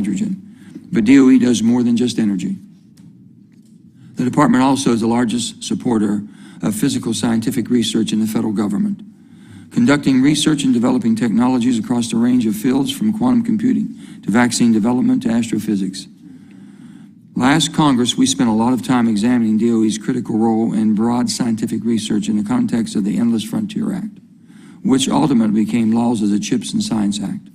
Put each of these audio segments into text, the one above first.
hydrogen. But DOE does more than just energy. The department also is the largest supporter of physical scientific research in the federal government, conducting research and developing technologies across a range of fields from quantum computing to vaccine development to astrophysics. Last Congress, we spent a lot of time examining DOE's critical role in broad scientific research in the context of the Endless Frontier Act, which ultimately became laws as the CHIPS and Science Act.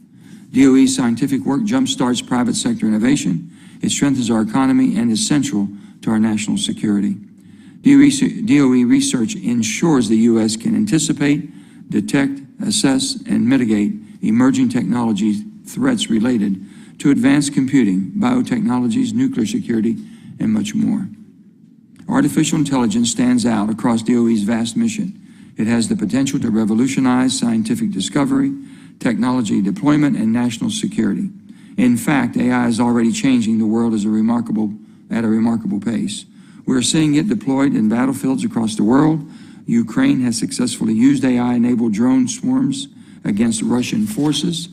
DOE's scientific work jumpstarts private sector innovation, it strengthens our economy, and is central to our national security. DOE research ensures the U.S. can anticipate, detect, assess, and mitigate emerging technology threats related to advanced computing, biotechnologies, nuclear security, and much more. Artificial intelligence stands out across DOE's vast mission. It has the potential to revolutionize scientific discovery, technology deployment, and national security. In fact, AI is already changing the world at a remarkable pace. We're seeing it deployed in battlefields across the world. Ukraine has successfully used AI-enabled drone swarms against Russian forces.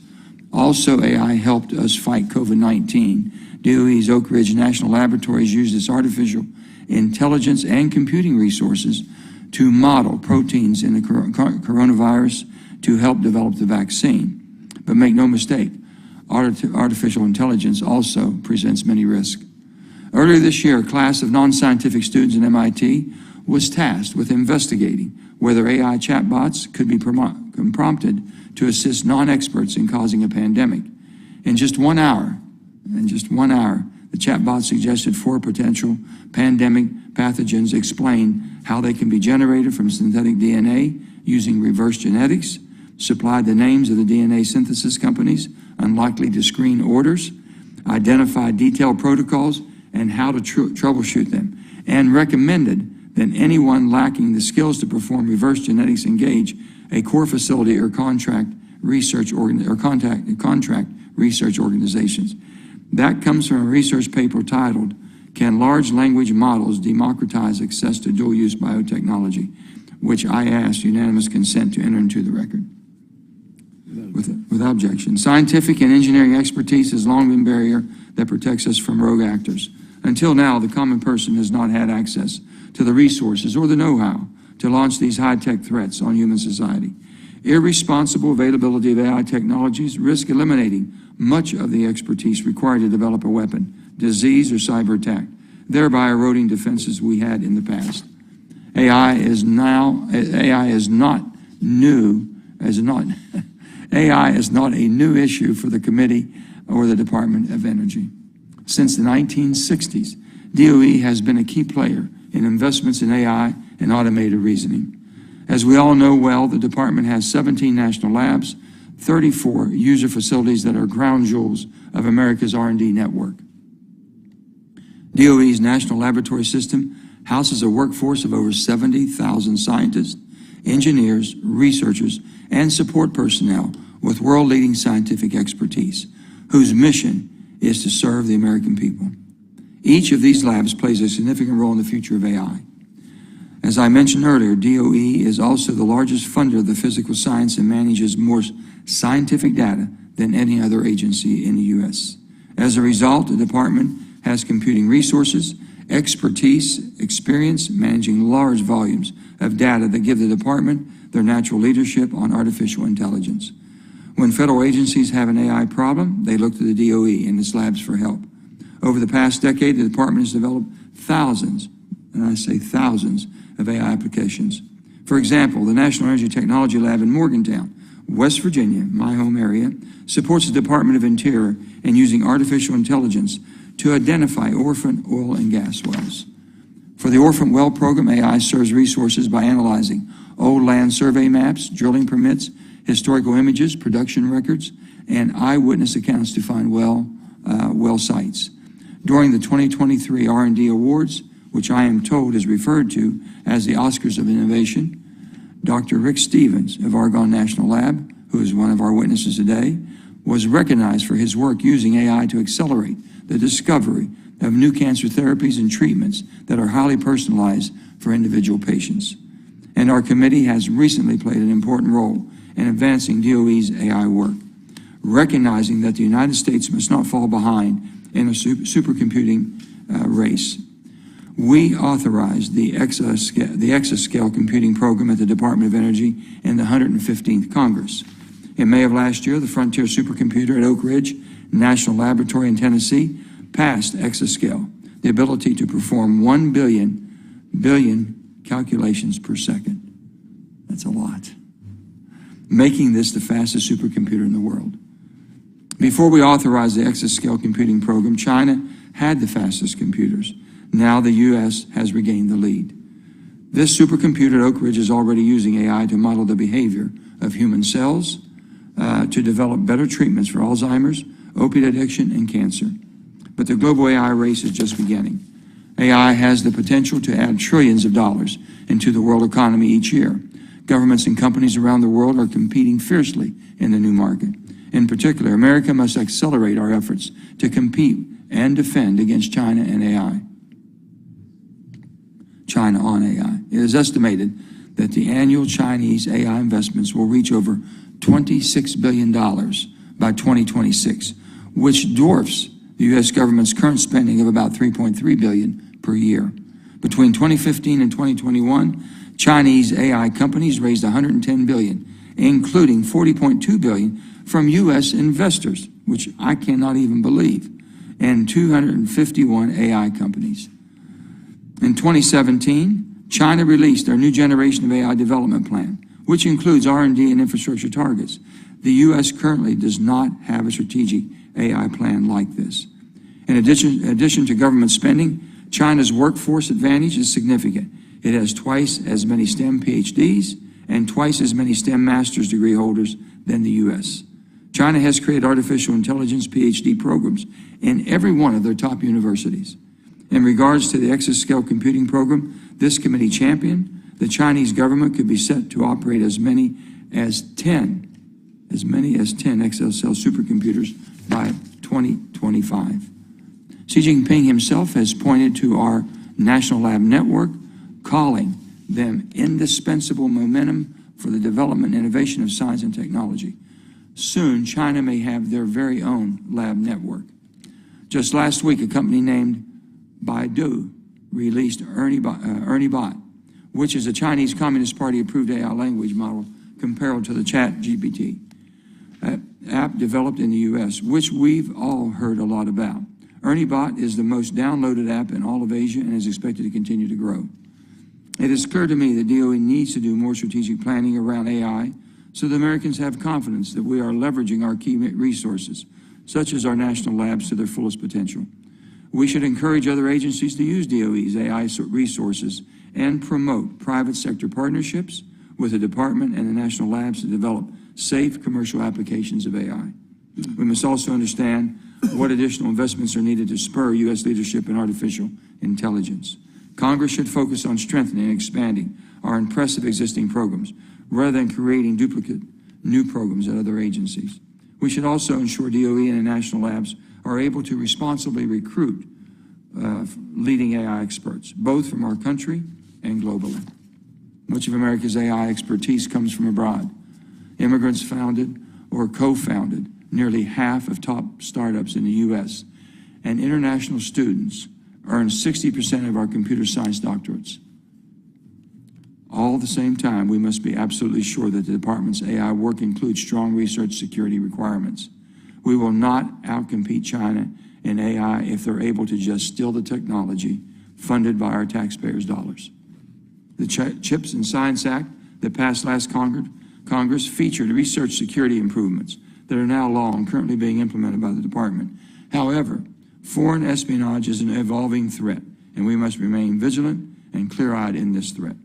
Also, AI helped us fight COVID-19. DOE's Oak Ridge National Laboratory used its artificial intelligence and computing resources to model proteins in the coronavirus to help develop the vaccine. But make no mistake, artificial intelligence also presents many risks. Earlier this year, a class of non-scientific students at MIT was tasked with investigating whether AI chatbots could be prompted to assist non-experts in causing a pandemic. In just 1 hour, the chatbot suggested 4 potential pandemic pathogens, explained how they can be generated from synthetic DNA using reverse genetics, supplied the names of the DNA synthesis companies, unlikely to screen orders, identified detailed protocols and how to troubleshoot them, and recommended that anyone lacking the skills to perform reverse genetics engage a core facility or contract research organizations. That comes from a research paper titled, "Can Large Language Models Democratize Access to Dual-Use Biotechnology?" which I asked unanimous consent to enter into the record. Without objection. Scientific and engineering expertise has long been a barrier that protects us from rogue actors. Until now, the common person has not had access to the resources or the know-how to launch these high-tech threats on human society. Irresponsible availability of AI technologies risk eliminating much of the expertise required to develop a weapon, disease, or cyber attack, thereby eroding defenses we had in the past. AI is not a new issue for the committee or the Department of Energy. Since the 1960s, DOE has been a key player in investments in AI and automated reasoning. As we all know well, the department has 17 national labs, 34 user facilities that are crown jewels of America's R&D network. DOE's National Laboratory System houses a workforce of over 70,000 scientists, engineers, researchers, and support personnel with world-leading scientific expertise, whose mission is to serve the American people. Each of these labs plays a significant role in the future of AI. As I mentioned earlier, DOE is also the largest funder of the physical science and manages more scientific data than any other agency in the U.S. As a result, the department has computing resources, expertise, experience managing large volumes of data that give the department their natural leadership on artificial intelligence. When federal agencies have an AI problem, they look to the DOE and its labs for help. Over the past decade, the department has developed thousands, and I say thousands, of AI applications. For example, the National Energy Technology Lab in Morgantown, West Virginia, my home area, supports the Department of Interior in using artificial intelligence to identify orphan oil and gas wells. For the Orphan Well Program, AI serves resources by analyzing old land survey maps, drilling permits, historical images, production records, and eyewitness accounts to find well sites. During the 2023 R&D Awards, which I am told is referred to as the Oscars of Innovation, Dr. Rick Stevens of Argonne National Lab, who is one of our witnesses today, was recognized for his work using AI to accelerate the discovery of new cancer therapies and treatments that are highly personalized for individual patients. And our committee has recently played an important role in advancing DOE's AI work. recognizing that the United States must not fall behind in a supercomputing race. We authorized the exascale computing program at the Department of Energy in the 115th Congress. In May of last year, the Frontier supercomputer at Oak Ridge National Laboratory in Tennessee passed exascale, the ability to perform 1 billion calculations per second. That's a lot. Making this the fastest supercomputer in the world. Before we authorized the exascale computing program, China had the fastest computers. Now the U.S. has regained the lead. This supercomputer at Oak Ridge is already using AI to model the behavior of human cells, to develop better treatments for Alzheimer's, opiate addiction, and cancer. But the global AI race is just beginning. AI has the potential to add trillions of dollars into the world economy each year. Governments and companies around the world are competing fiercely in the new market. In particular, America must accelerate our efforts to compete and defend against China and AI. China on AI. It is estimated that the annual Chinese AI investments will reach over $26 billion by 2026, which dwarfs the U.S. government's current spending of about $3.3 billion per year. Between 2015 and 2021, Chinese AI companies raised $110 billion, including $40.2 billion from U.S. investors, which I cannot even believe, and 251 AI companies. In 2017, China released their new generation of AI development plan, which includes R&D and infrastructure targets. The U.S. currently does not have a strategic AI plan like this. In addition to government spending, China's workforce advantage is significant. It has twice as many STEM PhDs and twice as many STEM master's degree holders than the U.S. China has created artificial intelligence PhD programs in every one of their top universities. In regards to the exascale computing program, this committee championed the Chinese government could be set to operate as many as 10 exascale supercomputers by 2025. Xi Jinping himself has pointed to our national lab network, calling them indispensable momentum for the development and innovation of science and technology. Soon, China may have their very own lab network. Just last week, a company named Baidu released Ernie Bot, which is a Chinese Communist Party-approved AI language model comparable to the ChatGPT app developed in the U.S., which we've all heard a lot about. Ernie Bot is the most downloaded app in all of Asia and is expected to continue to grow. It is clear to me that DOE needs to do more strategic planning around AI so that Americans have confidence that we are leveraging our key resources, such as our national labs, to their fullest potential. We should encourage other agencies to use DOE's AI resources and promote private sector partnerships with the department and the national labs to develop safe commercial applications of AI. We must also understand what additional investments are needed to spur U.S. leadership in artificial intelligence. Congress should focus on strengthening and expanding our impressive existing programs rather than creating duplicate new programs at other agencies. We should also ensure DOE and the national labs are able to responsibly recruit leading AI experts, both from our country and globally. Much of America's AI expertise comes from abroad. Immigrants founded or co-founded nearly half of top startups in the U.S., and international students earn 60% of our computer science doctorates. All at the same time, we must be absolutely sure that the department's AI work includes strong research security requirements. We will not outcompete China in AI if they're able to just steal the technology funded by our taxpayers' dollars. The CHIPS and Science Act that passed last Congress featured research security improvements that are now law and currently being implemented by the department. However, foreign espionage is an evolving threat, and we must remain vigilant and clear-eyed in this threat.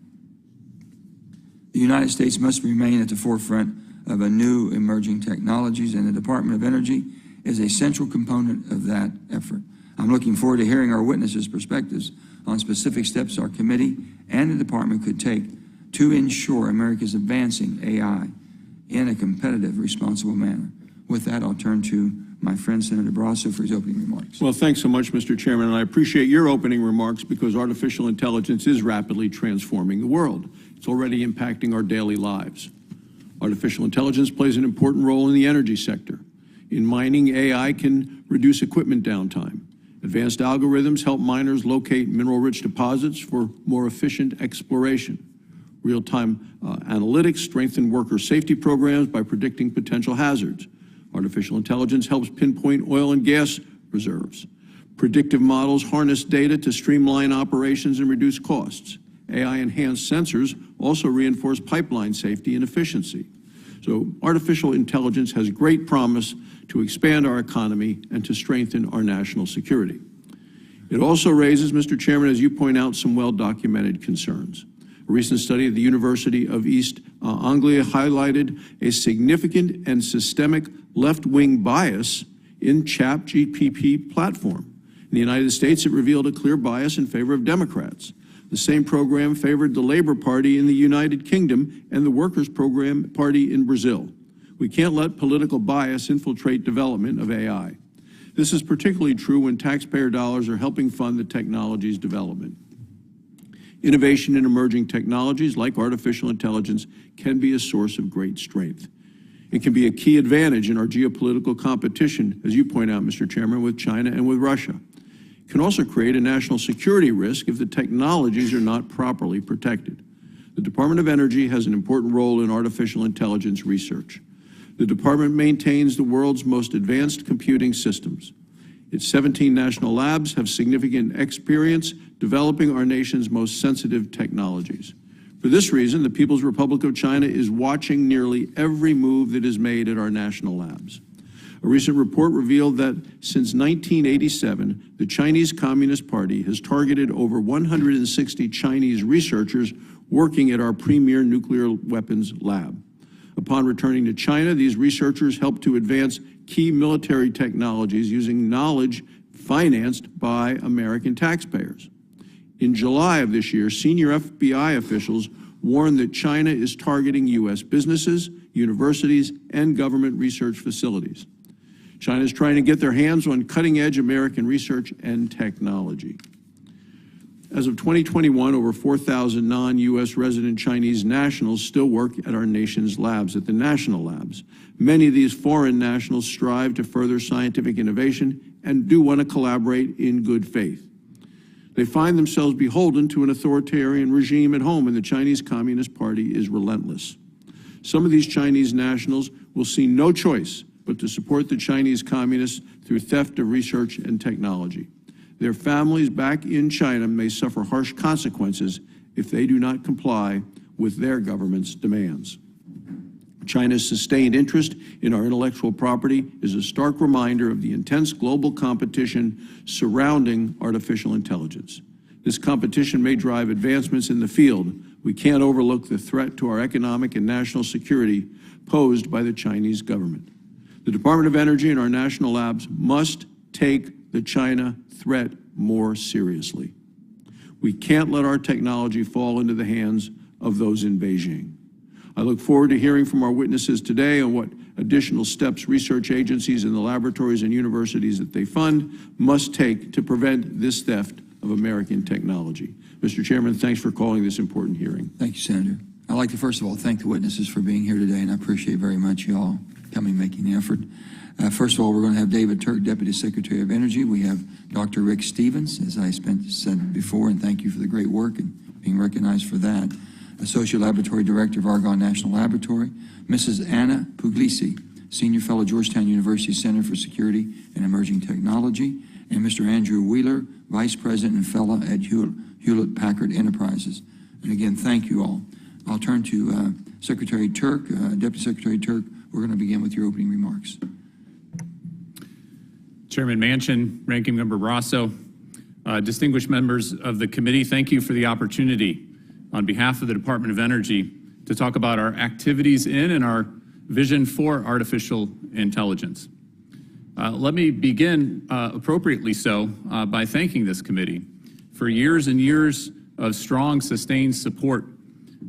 The United States must remain at the forefront of a new emerging technologies, and the Department of Energy is a central component of that effort. I'm looking forward to hearing our witnesses' perspectives on specific steps our committee and the department could take to ensure America's advancing AI in a competitive, responsible manner. With that, I'll turn to my friend Senator Barrasso for his opening remarks. Well, thanks so much, Mr. Chairman, and I appreciate your opening remarks because artificial intelligence is rapidly transforming the world. It's already impacting our daily lives. Artificial intelligence plays an important role in the energy sector. In mining, AI can reduce equipment downtime. Advanced algorithms help miners locate mineral-rich deposits for more efficient exploration. Real-time analytics strengthen worker safety programs by predicting potential hazards. Artificial intelligence helps pinpoint oil and gas reserves. Predictive models harness data to streamline operations and reduce costs. AI-enhanced sensors also reinforce pipeline safety and efficiency. So artificial intelligence has great promise to expand our economy and to strengthen our national security. It also raises, Mr. Chairman, as you point out, some well-documented concerns. A recent study at the University of East Anglia highlighted a significant and systemic left-wing bias in ChatGPT platform. In the United States, it revealed a clear bias in favor of Democrats. The same program favored the Labour Party in the United Kingdom and the Workers' Party in Brazil. We can't let political bias infiltrate development of AI. This is particularly true when taxpayer dollars are helping fund the technology's development. Innovation in emerging technologies like artificial intelligence can be a source of great strength. It can be a key advantage in our geopolitical competition, as you point out, Mr. Chairman, with China and with Russia. It can also create a national security risk if the technologies are not properly protected. The Department of Energy has an important role in artificial intelligence research. The department maintains the world's most advanced computing systems. Its 17 national labs have significant experience developing our nation's most sensitive technologies. For this reason, the People's Republic of China is watching nearly every move that is made at our national labs. A recent report revealed that since 1987, the Chinese Communist Party has targeted over 160 Chinese researchers working at our premier nuclear weapons lab. Upon returning to China, these researchers helped to advance key military technologies using knowledge financed by American taxpayers. In July of this year, senior FBI officials warned that China is targeting U.S. businesses, universities, and government research facilities. China is trying to get their hands on cutting-edge American research and technology. As of 2021, over 4,000 non-U.S. resident Chinese nationals still work at our nation's labs, at the national labs. Many of these foreign nationals strive to further scientific innovation and do want to collaborate in good faith. They find themselves beholden to an authoritarian regime at home, and the Chinese Communist Party is relentless. Some of these Chinese nationals will see no choice but to support the Chinese communists through theft of research and technology. Their families back in China may suffer harsh consequences if they do not comply with their government's demands. China's sustained interest in our intellectual property is a stark reminder of the intense global competition surrounding artificial intelligence. This competition may drive advancements in the field. We can't overlook the threat to our economic and national security posed by the Chinese government. The Department of Energy and our national labs must take the China threat more seriously. We can't let our technology fall into the hands of those in Beijing. I look forward to hearing from our witnesses today on what additional steps research agencies and the laboratories and universities that they fund must take to prevent this theft of American technology. Mr. Chairman, thanks for calling this important hearing. Thank you, Senator. I'd like to first of all thank the witnesses for being here today, and I appreciate very much you all coming, making the effort. First of all, we're going to have David Turk, Deputy Secretary of Energy. We have Dr. Rick Stevens, as I said before, and thank you for the great work and being recognized for that. Associate Laboratory Director of Argonne National Laboratory, Mrs. Anna Puglisi, Senior Fellow, Georgetown University Center for Security and Emerging Technology, and Mr. Andrew Wheeler, Vice President and Fellow at Hewlett Packard Enterprises. And again, thank you all. I'll turn to Secretary Turk, Deputy Secretary Turk. We're going to begin with your opening remarks. Chairman Manchin, Ranking Member Rosso, distinguished members of the committee, thank you for the opportunity on behalf of the Department of Energy to talk about our activities in and our vision for artificial intelligence. Let me begin, appropriately so, by thanking this committee for years and years of strong, sustained support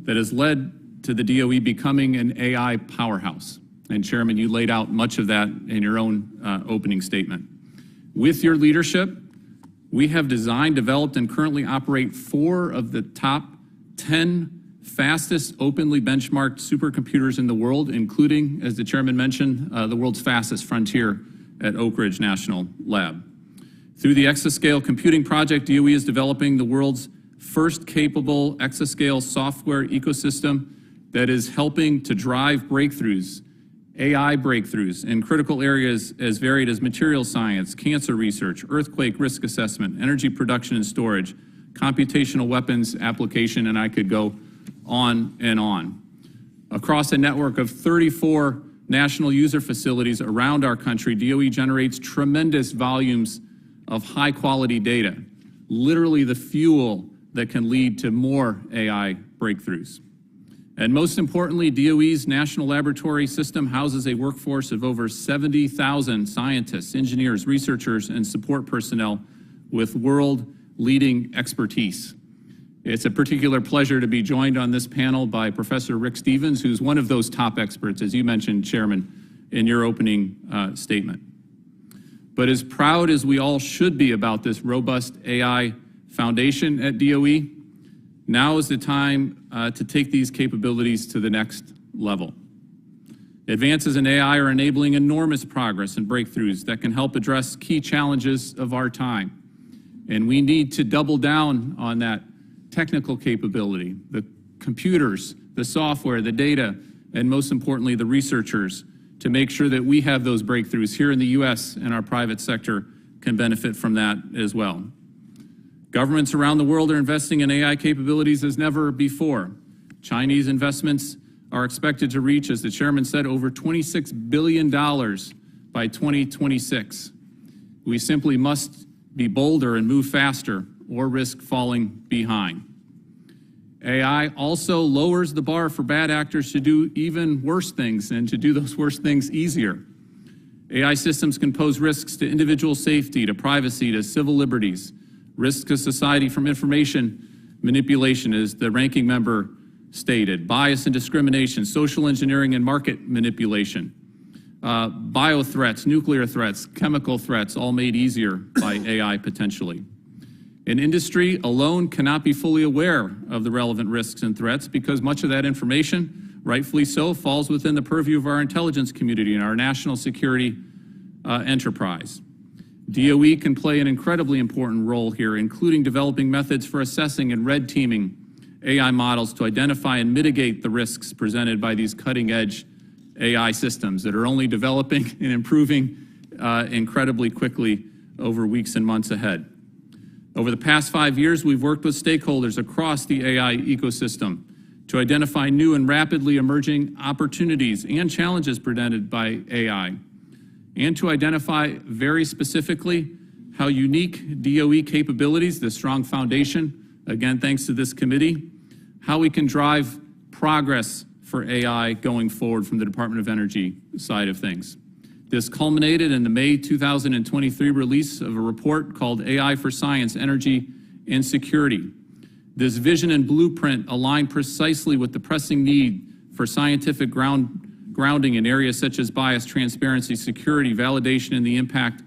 that has led to the DOE becoming an AI powerhouse. And Chairman, you laid out much of that in your own opening statement. With your leadership, we have designed, developed, and currently operate 4 of the top 10 fastest openly benchmarked supercomputers in the world, including, as the chairman mentioned, the world's fastest frontier at Oak Ridge National Lab. Through the Exascale Computing Project, DOE is developing the world's first capable exascale software ecosystem that is helping to drive breakthroughs, AI breakthroughs in critical areas as varied as material science, cancer research, earthquake risk assessment, energy production and storage, computational weapons application, and I could go on and on. Across a network of 34 national user facilities around our country, DOE generates tremendous volumes of high-quality data, literally the fuel that can lead to more AI breakthroughs. And most importantly, DOE's National Laboratory system houses a workforce of over 70,000 scientists, engineers, researchers, and support personnel with world-leading expertise. It's a particular pleasure to be joined on this panel by Professor Rick Stevens, who's one of those top experts, as you mentioned, Chairman, in your opening statement. But as proud as we all should be about this robust AI foundation at DOE, now is the time to take these capabilities to the next level. Advances in AI are enabling enormous progress and breakthroughs that can help address key challenges of our time. And we need to double down on that technical capability, the computers, the software, the data, and most importantly, the researchers, to make sure that we have those breakthroughs here in the U.S. and our private sector can benefit from that as well. Governments around the world are investing in AI capabilities as never before. Chinese investments are expected to reach, as the chairman said, over $26 billion by 2026. We simply must be bolder and move faster or risk falling behind. AI also lowers the bar for bad actors to do even worse things and to do those worse things easier. AI systems can pose risks to individual safety, to privacy, to civil liberties, risks to society from information manipulation, as the ranking member stated, bias and discrimination, social engineering and market manipulation, bio threats, nuclear threats, chemical threats, all made easier by AI potentially. An industry alone cannot be fully aware of the relevant risks and threats because much of that information, rightfully so, falls within the purview of our intelligence community and our national security enterprise. DOE can play an incredibly important role here, including developing methods for assessing and red teaming AI models to identify and mitigate the risks presented by these cutting-edge AI systems that are only developing and improving incredibly quickly over weeks and months ahead. Over the past 5 years, we've worked with stakeholders across the AI ecosystem to identify new and rapidly emerging opportunities and challenges presented by AI, and to identify very specifically how unique DOE capabilities, the strong foundation, again, thanks to this committee, how we can drive progress for AI going forward from the Department of Energy side of things. This culminated in the May 2023 release of a report called AI for Science, Energy, and Security. This vision and blueprint align precisely with the pressing need for scientific grounding in areas such as bias, transparency, security, validation, and the impact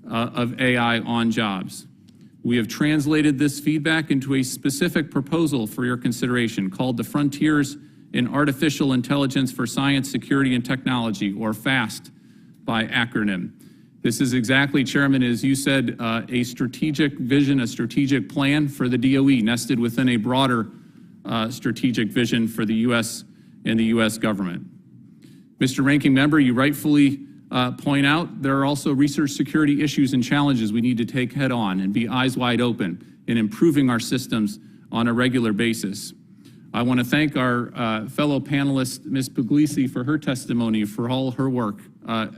of AI on jobs. We have translated this feedback into a specific proposal for your consideration called the Frontiers in Artificial Intelligence for Science, Security, and Technology, or FAST by acronym. This is exactly, Chairman, as you said, a strategic vision, a strategic plan for the DOE, nested within a broader strategic vision for the U.S. and the U.S. government. Mr. Ranking Member, you rightfully point out there are also research security issues and challenges we need to take head on and be eyes wide open in improving our systems on a regular basis. I want to thank our fellow panelist, Ms. Puglisi, for her testimony, for all her work.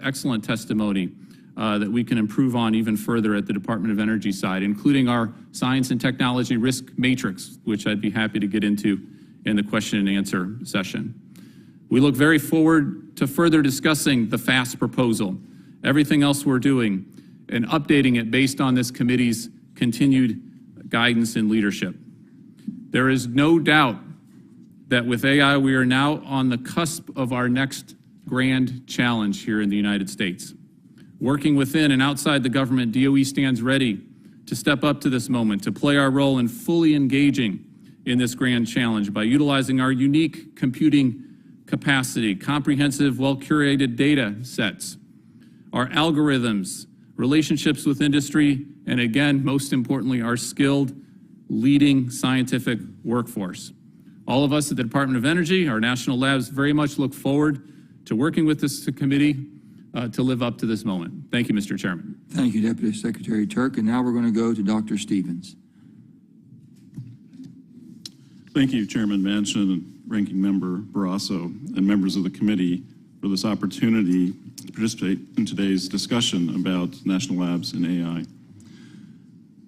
Excellent testimony that we can improve on even further at the Department of Energy side, including our science and technology risk matrix, which I'd be happy to get into in the question and answer session. We look very forward to further discussing the FAST proposal, everything else we're doing, and updating it based on this committee's continued guidance and leadership. There is no doubt that with AI, we are now on the cusp of our next grand challenge here in the United States. Working within and outside the government, DOE stands ready to step up to this moment, to play our role in fully engaging in this grand challenge by utilizing our unique computing capacity, comprehensive, well-curated data sets, our algorithms, relationships with industry, and again, most importantly, our skilled, leading scientific workforce. All of us at the Department of Energy, our national labs, very much look forward to working with this committee to live up to this moment. Thank you, Mr. Chairman. Thank you, Deputy Secretary Turk. And now we're going to go to Dr. Stevens. Thank you, Chairman Manchin and Ranking Member Barrasso and members of the committee for this opportunity to participate in today's discussion about national labs and AI.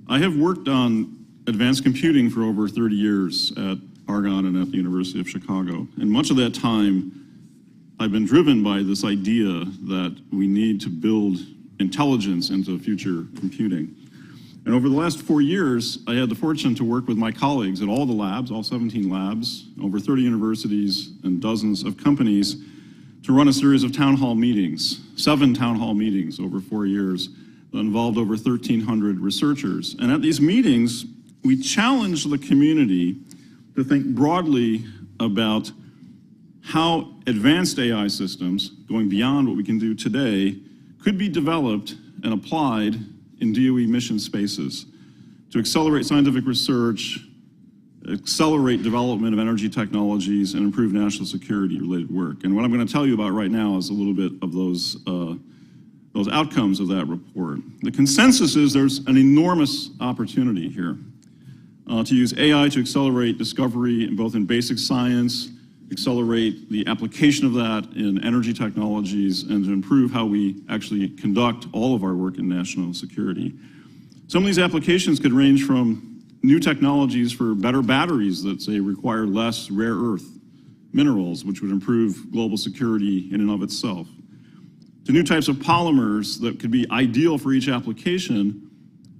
I have worked on advanced computing for over 30 years at Argonne and at the University of Chicago. And much of that time, I've been driven by this idea that we need to build intelligence into future computing. And over the last 4 years, I had the fortune to work with my colleagues at all the labs, all 17 labs, over 30 universities and dozens of companies to run a series of town hall meetings, 7 town hall meetings over 4 years that involved over 1,300 researchers. And at these meetings, we challenged the community to think broadly about how advanced AI systems, going beyond what we can do today, could be developed and applied in DOE mission spaces to accelerate scientific research, accelerate development of energy technologies, and improve national security related work. And what I'm going to tell you about right now is a little bit of those outcomes of that report. The consensus is there's an enormous opportunity here to use AI to accelerate discovery both in basic science, accelerate the application of that in energy technologies, and to improve how we actually conduct all of our work in national security. Some of these applications could range from new technologies for better batteries that, say, require less rare earth minerals, which would improve global security in and of itself, to new types of polymers that could be ideal for each application,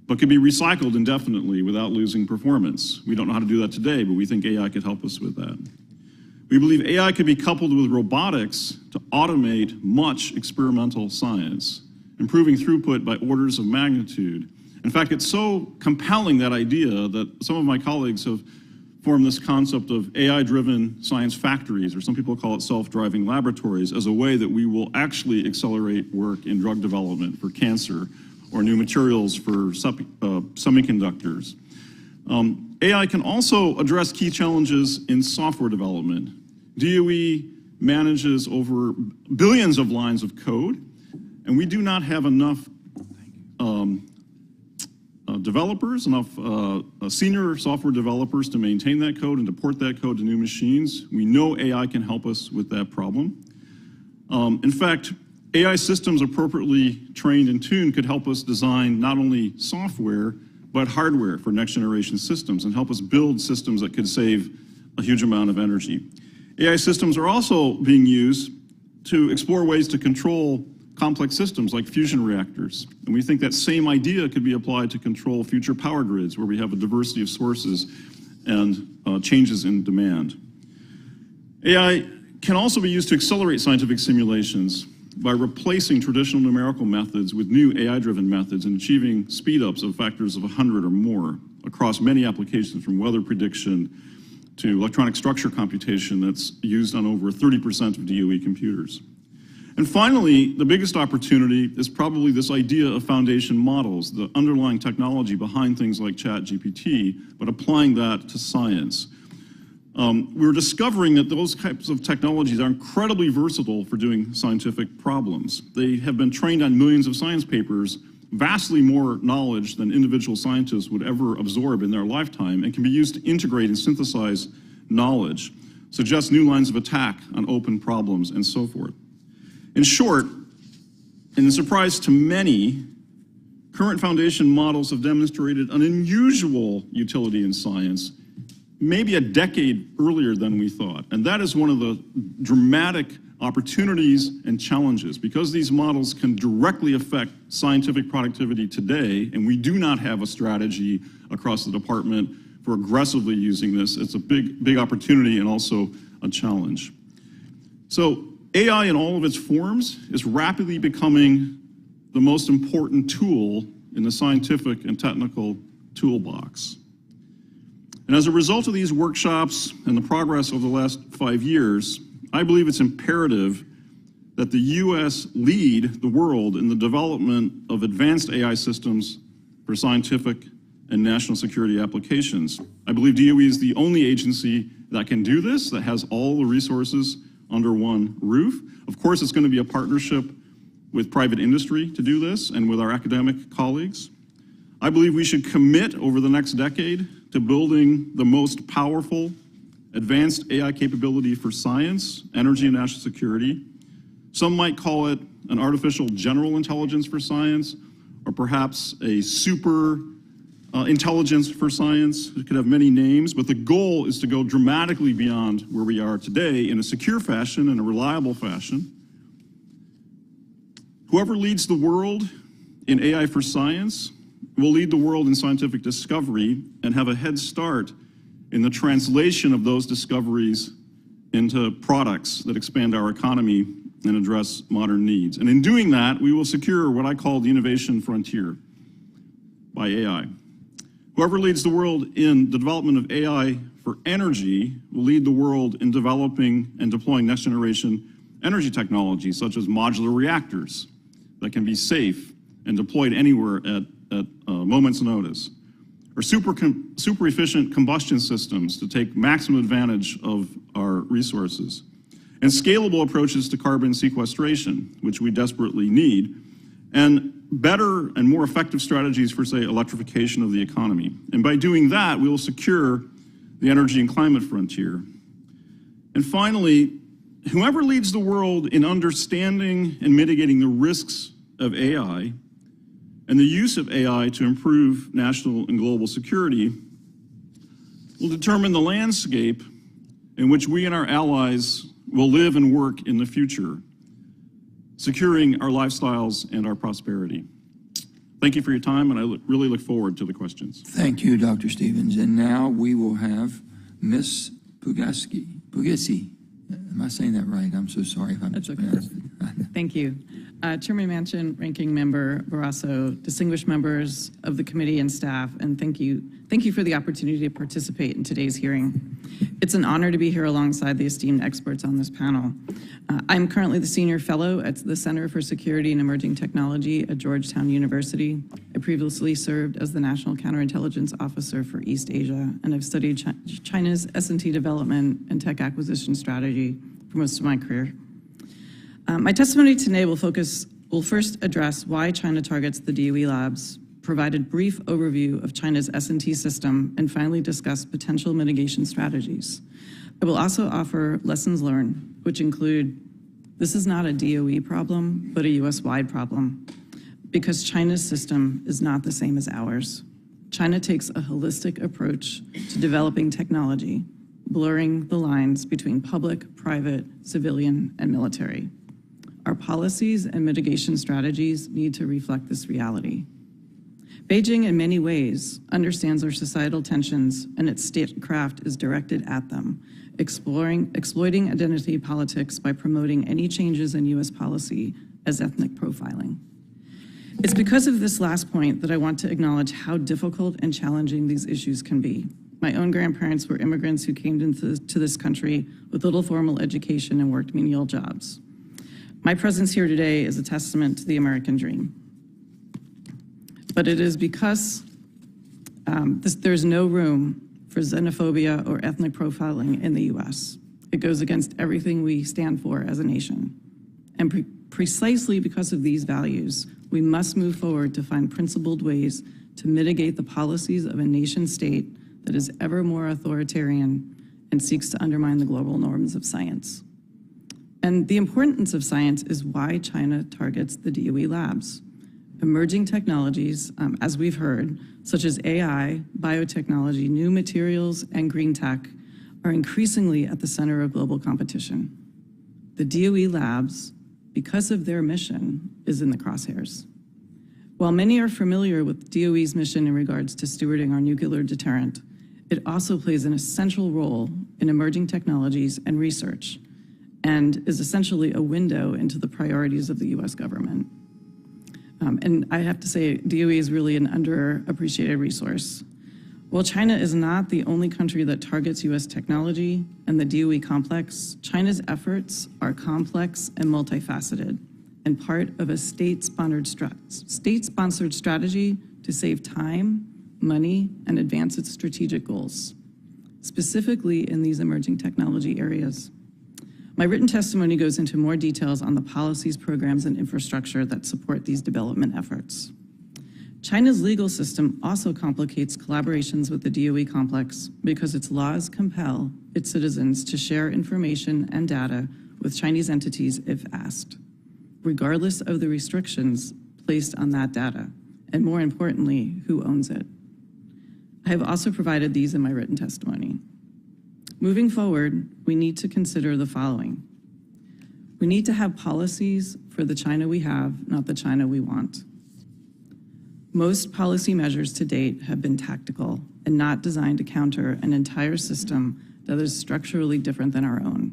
but could be recycled indefinitely without losing performance. We don't know how to do that today, but we think AI could help us with that. We believe AI could be coupled with robotics to automate much experimental science, improving throughput by orders of magnitude. In fact, it's so compelling, that idea, that some of my colleagues have formed this concept of AI-driven science factories, or some people call it self-driving laboratories, as a way that we will actually accelerate work in drug development for cancer or new materials for semiconductors. AI can also address key challenges in software development. DOE manages over billions of lines of code, and we do not have enough developers, enough senior software developers to maintain that code and to port that code to new machines. We know AI can help us with that problem. In fact, AI systems appropriately trained and tuned could help us design not only software, but hardware for next generation systems and help us build systems that could save a huge amount of energy. AI systems are also being used to explore ways to control complex systems like fusion reactors. And we think that same idea could be applied to control future power grids where we have a diversity of sources and changes in demand. AI can also be used to accelerate scientific simulations by replacing traditional numerical methods with new AI-driven methods and achieving speed-ups of factors of 100 or more across many applications, from weather prediction to electronic structure computation that's used on over 30% of DOE computers. And finally, the biggest opportunity is probably this idea of foundation models, the underlying technology behind things like ChatGPT, but applying that to science. We're discovering that those types of technologies are incredibly versatile for doing scientific problems. They have been trained on millions of science papers, vastly more knowledge than individual scientists would ever absorb in their lifetime, and can be used to integrate and synthesize knowledge, suggest new lines of attack on open problems, and so forth. In short, in a surprise to many, current foundation models have demonstrated an unusual utility in science, maybe a decade earlier than we thought. And that is one of the dramatic opportunities and challenges, because these models can directly affect scientific productivity today, and we do not have a strategy across the department for aggressively using this. It's a big opportunity and also a challenge. So AI in all of its forms is rapidly becoming the most important tool in the scientific and technical toolbox. And as a result of these workshops and the progress over the last 5 years, I believe it's imperative that the U.S. lead the world in the development of advanced AI systems for scientific and national security applications. I believe DOE is the only agency that can do this, that has all the resources under one roof. Of course, it's going to be a partnership with private industry to do this and with our academic colleagues. I believe we should commit over the next decade to building the most powerful advanced AI capability for science, energy, and national security. Some might call it an artificial general intelligence for science, or perhaps a super intelligence for science. It could have many names, but the goal is to go dramatically beyond where we are today in a secure fashion and a reliable fashion. Whoever leads the world in AI for science will lead the world in scientific discovery and have a head start in the translation of those discoveries into products that expand our economy and address modern needs. And in doing that, we will secure what I call the innovation frontier by AI. Whoever leads the world in the development of AI for energy will lead the world in developing and deploying next generation energy technologies, such as modular reactors that can be safe and deployed anywhere at a moment's notice, or super efficient combustion systems to take maximum advantage of our resources, and scalable approaches to carbon sequestration, which we desperately need, and better and more effective strategies for, say, electrification of the economy. And by doing that, we will secure the energy and climate frontier. And finally, whoever leads the world in understanding and mitigating the risks of AI and the use of AI to improve national and global security will determine the landscape in which we and our allies will live and work in the future, securing our lifestyles and our prosperity. Thank you for your time, and I really look forward to the questions. Thank you, Dr. Stevens. And now we will have Ms. Puglisi. Am I saying that right? I'm so sorry if I'm mispronounced it. Thank you. Chairman Manchin, Ranking Member Barrasso, distinguished members of the committee and staff, and thank you for the opportunity to participate in today's hearing. It's an honor to be here alongside the esteemed experts on this panel. I'm currently the Senior Fellow at the Center for Security and Emerging Technology at Georgetown University. I previously served as the National Counterintelligence Officer for East Asia, and I've studied China's S&T development and tech acquisition strategy for most of my career. My testimony today will first address why China targets the DOE labs, provide a brief overview of China's S&T system, and finally discuss potential mitigation strategies. I will also offer lessons learned, which include, this is not a DOE problem, but a US-wide problem, because China's system is not the same as ours. China takes a holistic approach to developing technology, blurring the lines between public, private, civilian, and military. Our policies and mitigation strategies need to reflect this reality. Beijing, in many ways, understands our societal tensions, and its statecraft is directed at them, exploiting identity politics by promoting any changes in U.S. policy as ethnic profiling. It's because of this last point that I want to acknowledge how difficult and challenging these issues can be. My own grandparents were immigrants who came into this country with little formal education and worked menial jobs. My presence here today is a testament to the American dream. But it is because there's no room for xenophobia or ethnic profiling in the US. It goes against everything we stand for as a nation. And precisely because of these values, we must move forward to find principled ways to mitigate the policies of a nation state that is ever more authoritarian and seeks to undermine the global norms of science. And the importance of science is why China targets the DOE labs. Emerging technologies, as we've heard, such as AI, biotechnology, new materials, and green tech, are increasingly at the center of global competition. The DOE labs, because of their mission, is in the crosshairs. While many are familiar with DOE's mission in regards to stewarding our nuclear deterrent, it also plays an essential role in emerging technologies and research, and is essentially a window into the priorities of the US government. And I have to say, DOE is really an underappreciated resource. While China is not the only country that targets U.S. technology and the DOE complex, China's efforts are complex and multifaceted and part of a state-sponsored strategy to save time, money, and advance its strategic goals, specifically in these emerging technology areas. My written testimony goes into more details on the policies, programs, and infrastructure that support these development efforts. China's legal system also complicates collaborations with the DOE complex because its laws compel its citizens to share information and data with Chinese entities if asked, regardless of the restrictions placed on that data, and more importantly, who owns it. I have also provided these in my written testimony. Moving forward, we need to consider the following. We need to have policies for the China we have, not the China we want. Most policy measures to date have been tactical and not designed to counter an entire system that is structurally different than our own.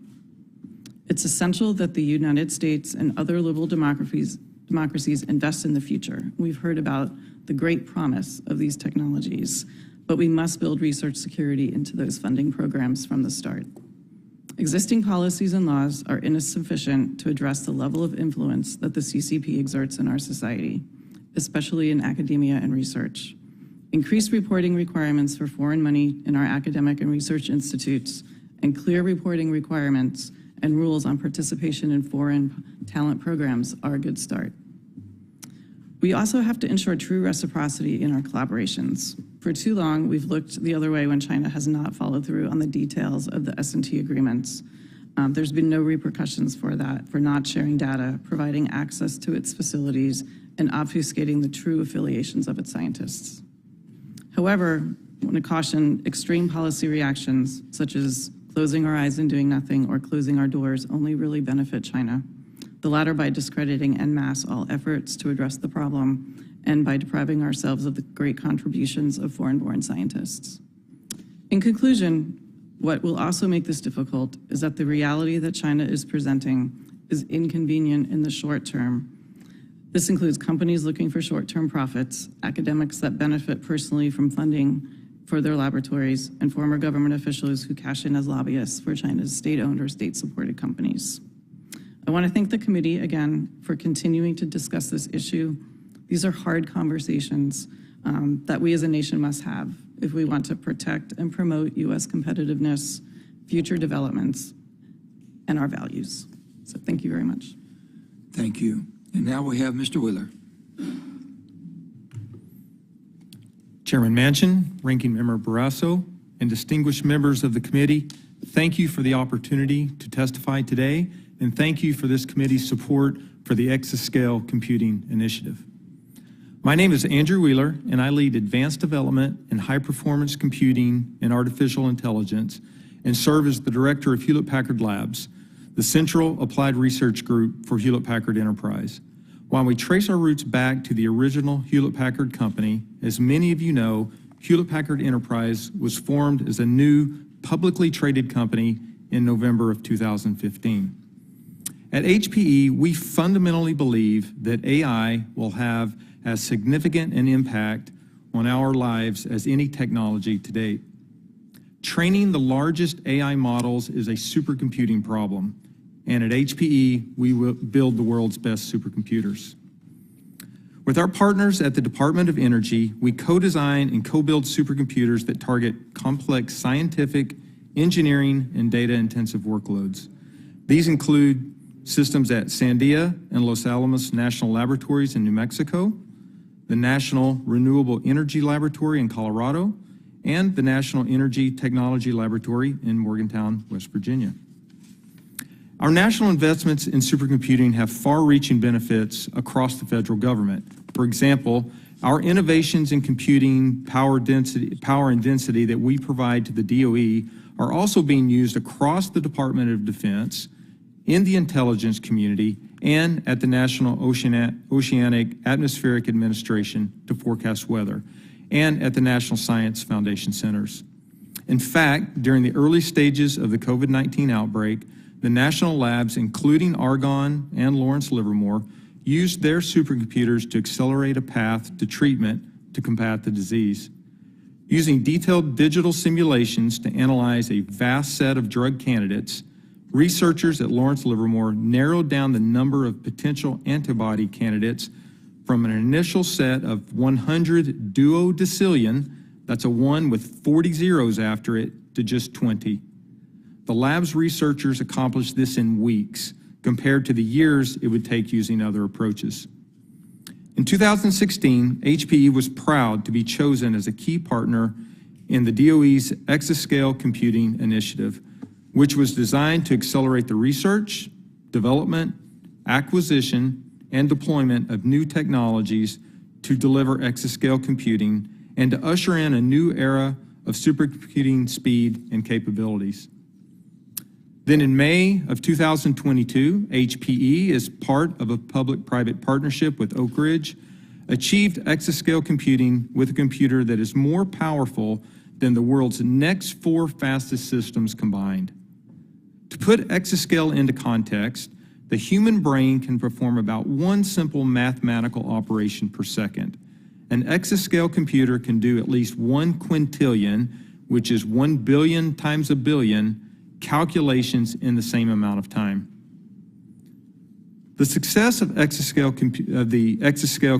It's essential that the United States and other liberal democracies invest in the future. We've heard about the great promise of these technologies, but we must build research security into those funding programs from the start. Existing policies and laws are insufficient to address the level of influence that the CCP exerts in our society, especially in academia and research. Increased reporting requirements for foreign money in our academic and research institutes, and clear reporting requirements and rules on participation in foreign talent programs are a good start. We also have to ensure true reciprocity in our collaborations. For too long, we've looked the other way when China has not followed through on the details of the S&T agreements. There's been no repercussions for that, for not sharing data, providing access to its facilities, and obfuscating the true affiliations of its scientists. However, I want to caution extreme policy reactions, such as closing our eyes and doing nothing or closing our doors, only really benefit China. The latter by discrediting en masse all efforts to address the problem and by depriving ourselves of the great contributions of foreign-born scientists. In conclusion, what will also make this difficult is that the reality that China is presenting is inconvenient in the short term. This includes companies looking for short-term profits, academics that benefit personally from funding for their laboratories, and former government officials who cash in as lobbyists for China's state-owned or state-supported companies. I want to thank the committee again for continuing to discuss this issue. These are hard conversations that we as a nation must have if we want to protect and promote U.S. competitiveness, future developments, and our values. So thank you very much. Thank you. And now we have Mr. Wheeler. Chairman Manchin, Ranking Member Barrasso, and distinguished members of the committee, thank you for the opportunity to testify today, and thank you for this committee's support for the Exascale Computing Initiative. My name is Andrew Wheeler, and I lead advanced development in high-performance computing and artificial intelligence, and serve as the director of Hewlett Packard Labs, the central applied research group for Hewlett Packard Enterprise. While we trace our roots back to the original Hewlett Packard company, as many of you know, Hewlett Packard Enterprise was formed as a new publicly traded company in November of 2015. At HPE, we fundamentally believe that AI will have as significant an impact on our lives as any technology to date. Training the largest AI models is a supercomputing problem, and at HPE, we will build the world's best supercomputers. With our partners at the Department of Energy, we co-design and co-build supercomputers that target complex scientific, engineering, and data-intensive workloads. These include systems at Sandia and Los Alamos National Laboratories in New Mexico, the National Renewable Energy Laboratory in Colorado, and the National Energy Technology Laboratory in Morgantown, West Virginia. Our national investments in supercomputing have far-reaching benefits across the federal government. For example, our innovations in computing power and density that we provide to the DOE are also being used across the Department of Defense, in the intelligence community, and at the National Oceanic Atmospheric Administration to forecast weather, and at the National Science Foundation Centers. In fact, during the early stages of the COVID-19 outbreak, the national labs, including Argonne and Lawrence Livermore, used their supercomputers to accelerate a path to treatment to combat the disease. Using detailed digital simulations to analyze a vast set of drug candidates, researchers at Lawrence Livermore narrowed down the number of potential antibody candidates from an initial set of 100 duodecillion, that's a 1 with 40 zeros after it, to just 20. The lab's researchers accomplished this in weeks, compared to the years it would take using other approaches. In 2016, HPE was proud to be chosen as a key partner in the DOE's Exascale Computing Initiative, which was designed to accelerate the research, development, acquisition, and deployment of new technologies to deliver exascale computing and to usher in a new era of supercomputing speed and capabilities. Then in May of 2022, HPE, as part of a public-private partnership with Oak Ridge, achieved exascale computing with a computer that is more powerful than the world's next 4 fastest systems combined. To put exascale into context, the human brain can perform about 1 simple mathematical operation per second. An exascale computer can do at least 1 quintillion, which is 1 billion times a billion, calculations in the same amount of time. The success of the Exascale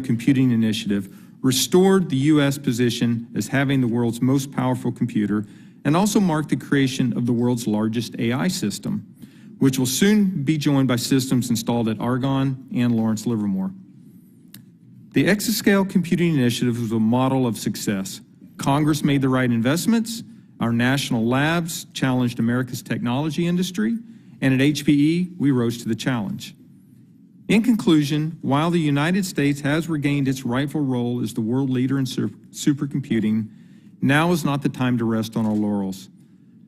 Computing Initiative restored the U.S. position as having the world's most powerful computer and also marked the creation of the world's largest AI system, which will soon be joined by systems installed at Argonne and Lawrence Livermore. The Exascale Computing Initiative was a model of success. Congress made the right investments, our national labs challenged America's technology industry, and at HPE, we rose to the challenge. In conclusion, while the United States has regained its rightful role as the world leader in supercomputing, now is not the time to rest on our laurels.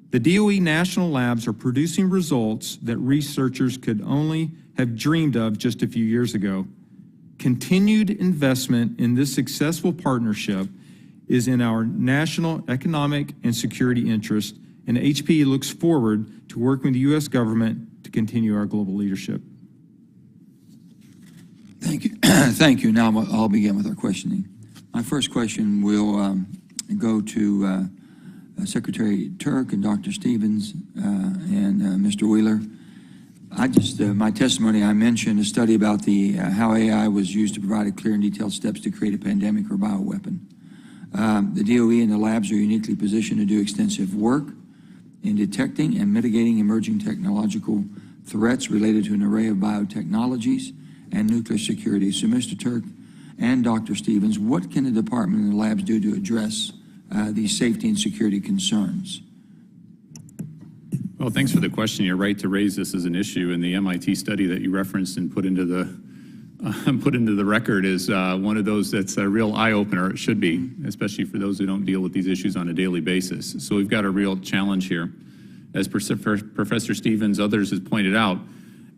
The DOE national labs are producing results that researchers could only have dreamed of just a few years ago. Continued investment in this successful partnership is in our national economic and security interest, and HPE looks forward to working with the U.S. government to continue our global leadership. Thank you. Thank you. Now I'll begin with our questioning. My first question will go to Secretary Turk and Dr. Stevens and Mr. Wheeler. My testimony, I mentioned a study about how AI was used to provide clear and detailed steps to create a pandemic or bioweapon. The DOE and the labs are uniquely positioned to do extensive work in detecting and mitigating emerging technological threats related to an array of biotechnologies and nuclear security. So, Mr. Turk and Dr. Stevens, what can the department and the labs do to address these safety and security concerns? Well, thanks for the question. You're right to raise this as an issue, and the MIT study that you referenced and put into the record is one of those that's a real eye-opener. It should be, especially for those who don't deal with these issues on a daily basis. So we've got a real challenge here. As Professor Stevens, others has pointed out,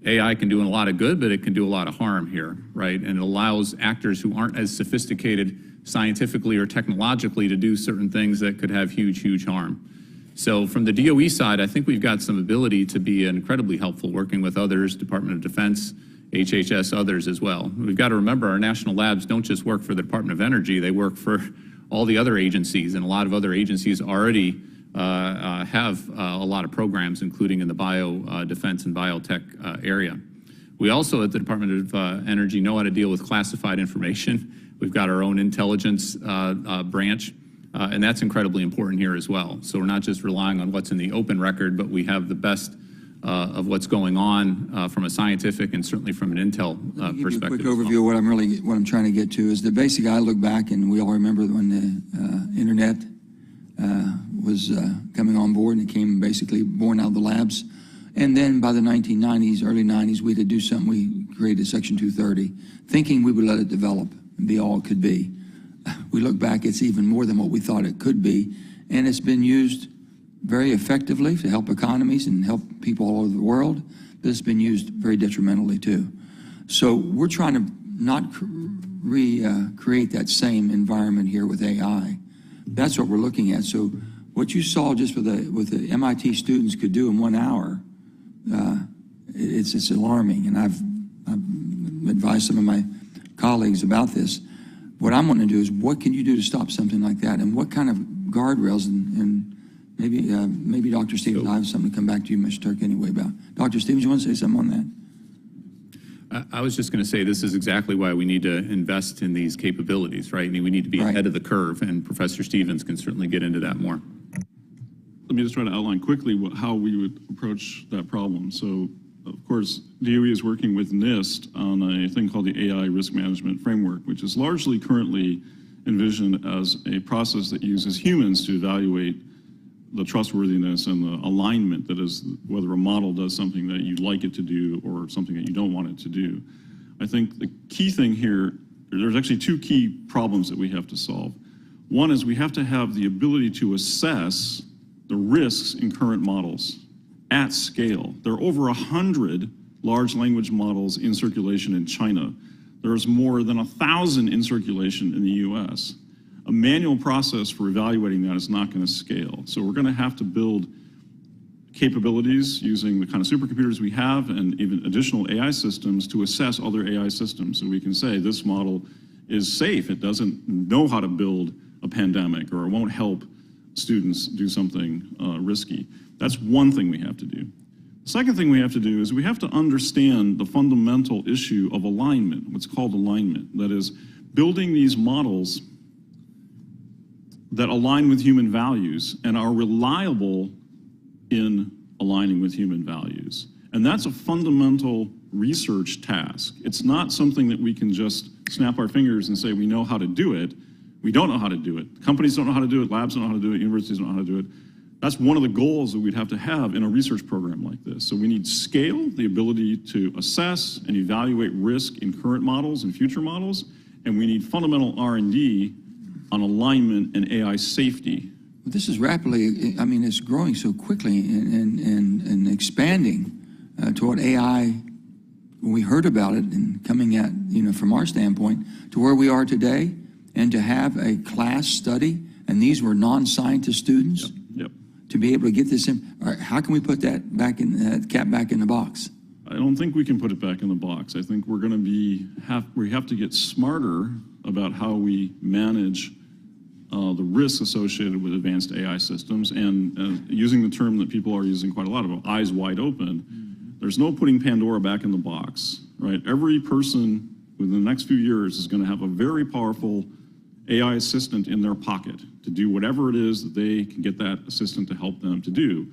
AI can do a lot of good, but it can do a lot of harm here, right? And it allows actors who aren't as sophisticated scientifically or technologically to do certain things that could have huge, huge harm. So from the DOE side, I think we've got some ability to be incredibly helpful working with others, Department of Defense, HHS, others as well. We've got to remember our national labs don't just work for the Department of Energy, they work for all the other agencies, and a lot of other agencies already have a lot of programs, including in the defense and biotech area. We also at the Department of Energy know how to deal with classified information. We've got our own intelligence branch, and that's incredibly important here as well. So we're not just relying on what's in the open record, but we have the best of what's going on from a scientific and certainly from an intel perspective. A quick overview of what I'm trying to get to is that basically I look back and we all remember when the internet was coming on board, and it came basically born out of the labs. And then by the 1990s, early 90s, we had to do something. We created Section 230, thinking we would let it develop and be all it could be. We look back, it's even more than what we thought it could be, and it's been used very effectively to help economies and help people all over the world, but it's been used very detrimentally too. So we're trying to not recreate that same environment here with AI. That's what we're looking at. So what you saw just with the MIT students could do in 1 hour, it's alarming. And I've advised some of my colleagues about this. What I'm wanting to do is what can you do to stop something like that, and what kind of guardrails, and maybe Dr. Stevens, I have something to come back to you, Mr. Turk, anyway, about. Dr. Stevens, you want to say something on that? I was just going to say this is exactly why we need to invest in these capabilities, right? I mean, we need to be ahead of the curve, and Professor Stevens can certainly get into that more. Let me just try to outline quickly how we would approach that problem. So, of course, DOE is working with NIST on a thing called the AI Risk Management Framework, which is largely currently envisioned as a process that uses humans to evaluate the trustworthiness and the alignment, that is, whether a model does something that you'd like it to do or something that you don't want it to do. I think the key thing here, there's actually two key problems that we have to solve. One is we have to have the ability to assess the risks in current models at scale. There are over 100 large language models in circulation in China. There's more than 1,000 in circulation in the US. A manual process for evaluating that is not going to scale. So we're going to have to build capabilities using the kind of supercomputers we have and even additional AI systems to assess other AI systems. So we can say this model is safe. It doesn't know how to build a pandemic, or it won't help students do something risky. That's one thing we have to do. The second thing we have to do is we have to understand the fundamental issue of alignment, what's called alignment. That is, building these models that align with human values and are reliable in aligning with human values. And that's a fundamental research task. It's not something that we can just snap our fingers and say we know how to do it. We don't know how to do it. Companies don't know how to do it. Labs don't know how to do it. Universities don't know how to do it. That's one of the goals that we'd have to have in a research program like this. So we need scale, the ability to assess and evaluate risk in current models and future models, and we need fundamental R&D on alignment and AI safety. This is rapidly, I mean, it's growing so quickly and expanding toward AI. When we heard about it and coming at, from our standpoint, to where we are today, and to have a class study, and these were non-scientist students, Yep. to be able to get this in. How can we put that back in, cat back in the box? I don't think we can put it back in the box. I think we're going to we have to get smarter about how we manage the risks associated with advanced AI systems, and using the term that people are using quite a lot about eyes wide open. There's no putting Pandora back in the box, right? Every person within the next few years is going to have a very powerful AI assistant in their pocket to do whatever it is that they can get that assistant to help them to do.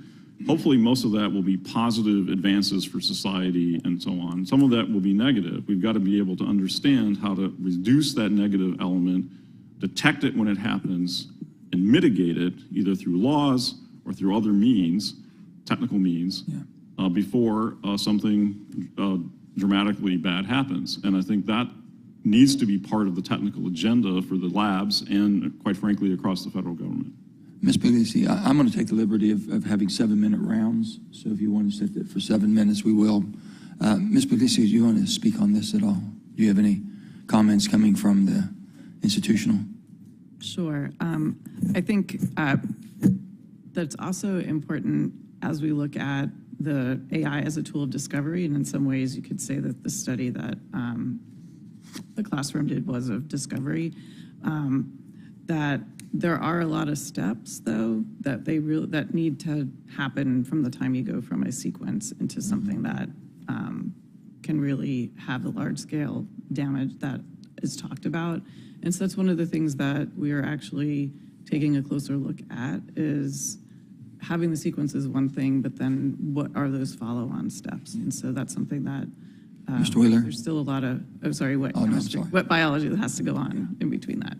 Hopefully most of that will be positive advances for society and so on. Some of that will be negative. We've got to be able to understand how to reduce that negative element, detect it when it happens, and mitigate it either through laws or through other means, technical means, before something dramatically bad happens. And I think that needs to be part of the technical agenda for the labs and, quite frankly, across the federal government. Ms. Puglisi, I'm going to take the liberty of having 7-minute rounds. So if you want to sit there for 7 minutes, we will. Ms. Puglisi, do you want to speak on this at all? Do you have any comments coming from the institutional? Sure. I think that's also important as we look at the AI as a tool of discovery, and in some ways you could say that the study that the classroom did was of discovery, that there are a lot of steps, though, that that need to happen from the time you go from a sequence into something that can really have the large-scale damage that is talked about. And so that's one of the things that we are actually taking a closer look at, is having the sequence is one thing, but then what are those follow-on steps? And so that's something that Mr. Wheeler? there's still a lot of, what Oh, no, chemistry, sorry. what biology that has to go on in between that.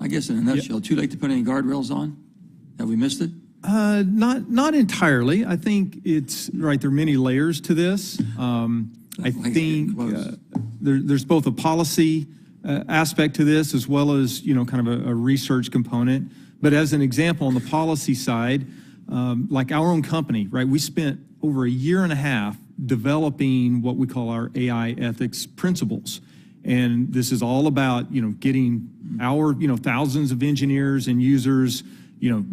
I guess in a nutshell, too late to put any guardrails on? Have we missed it? Not entirely. I think it's right. There are many layers to this. I think there's both a policy aspect to this as well as, kind of a research component. But as an example, on the policy side, like our own company, right, we spent over 1.5 years developing what we call our AI ethics principles. And this is all about, getting our, thousands of engineers and users,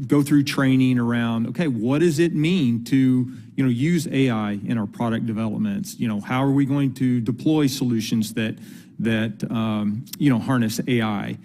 go through training around, okay, what does it mean to, use AI in our product developments? How are we going to deploy solutions that that harness AI.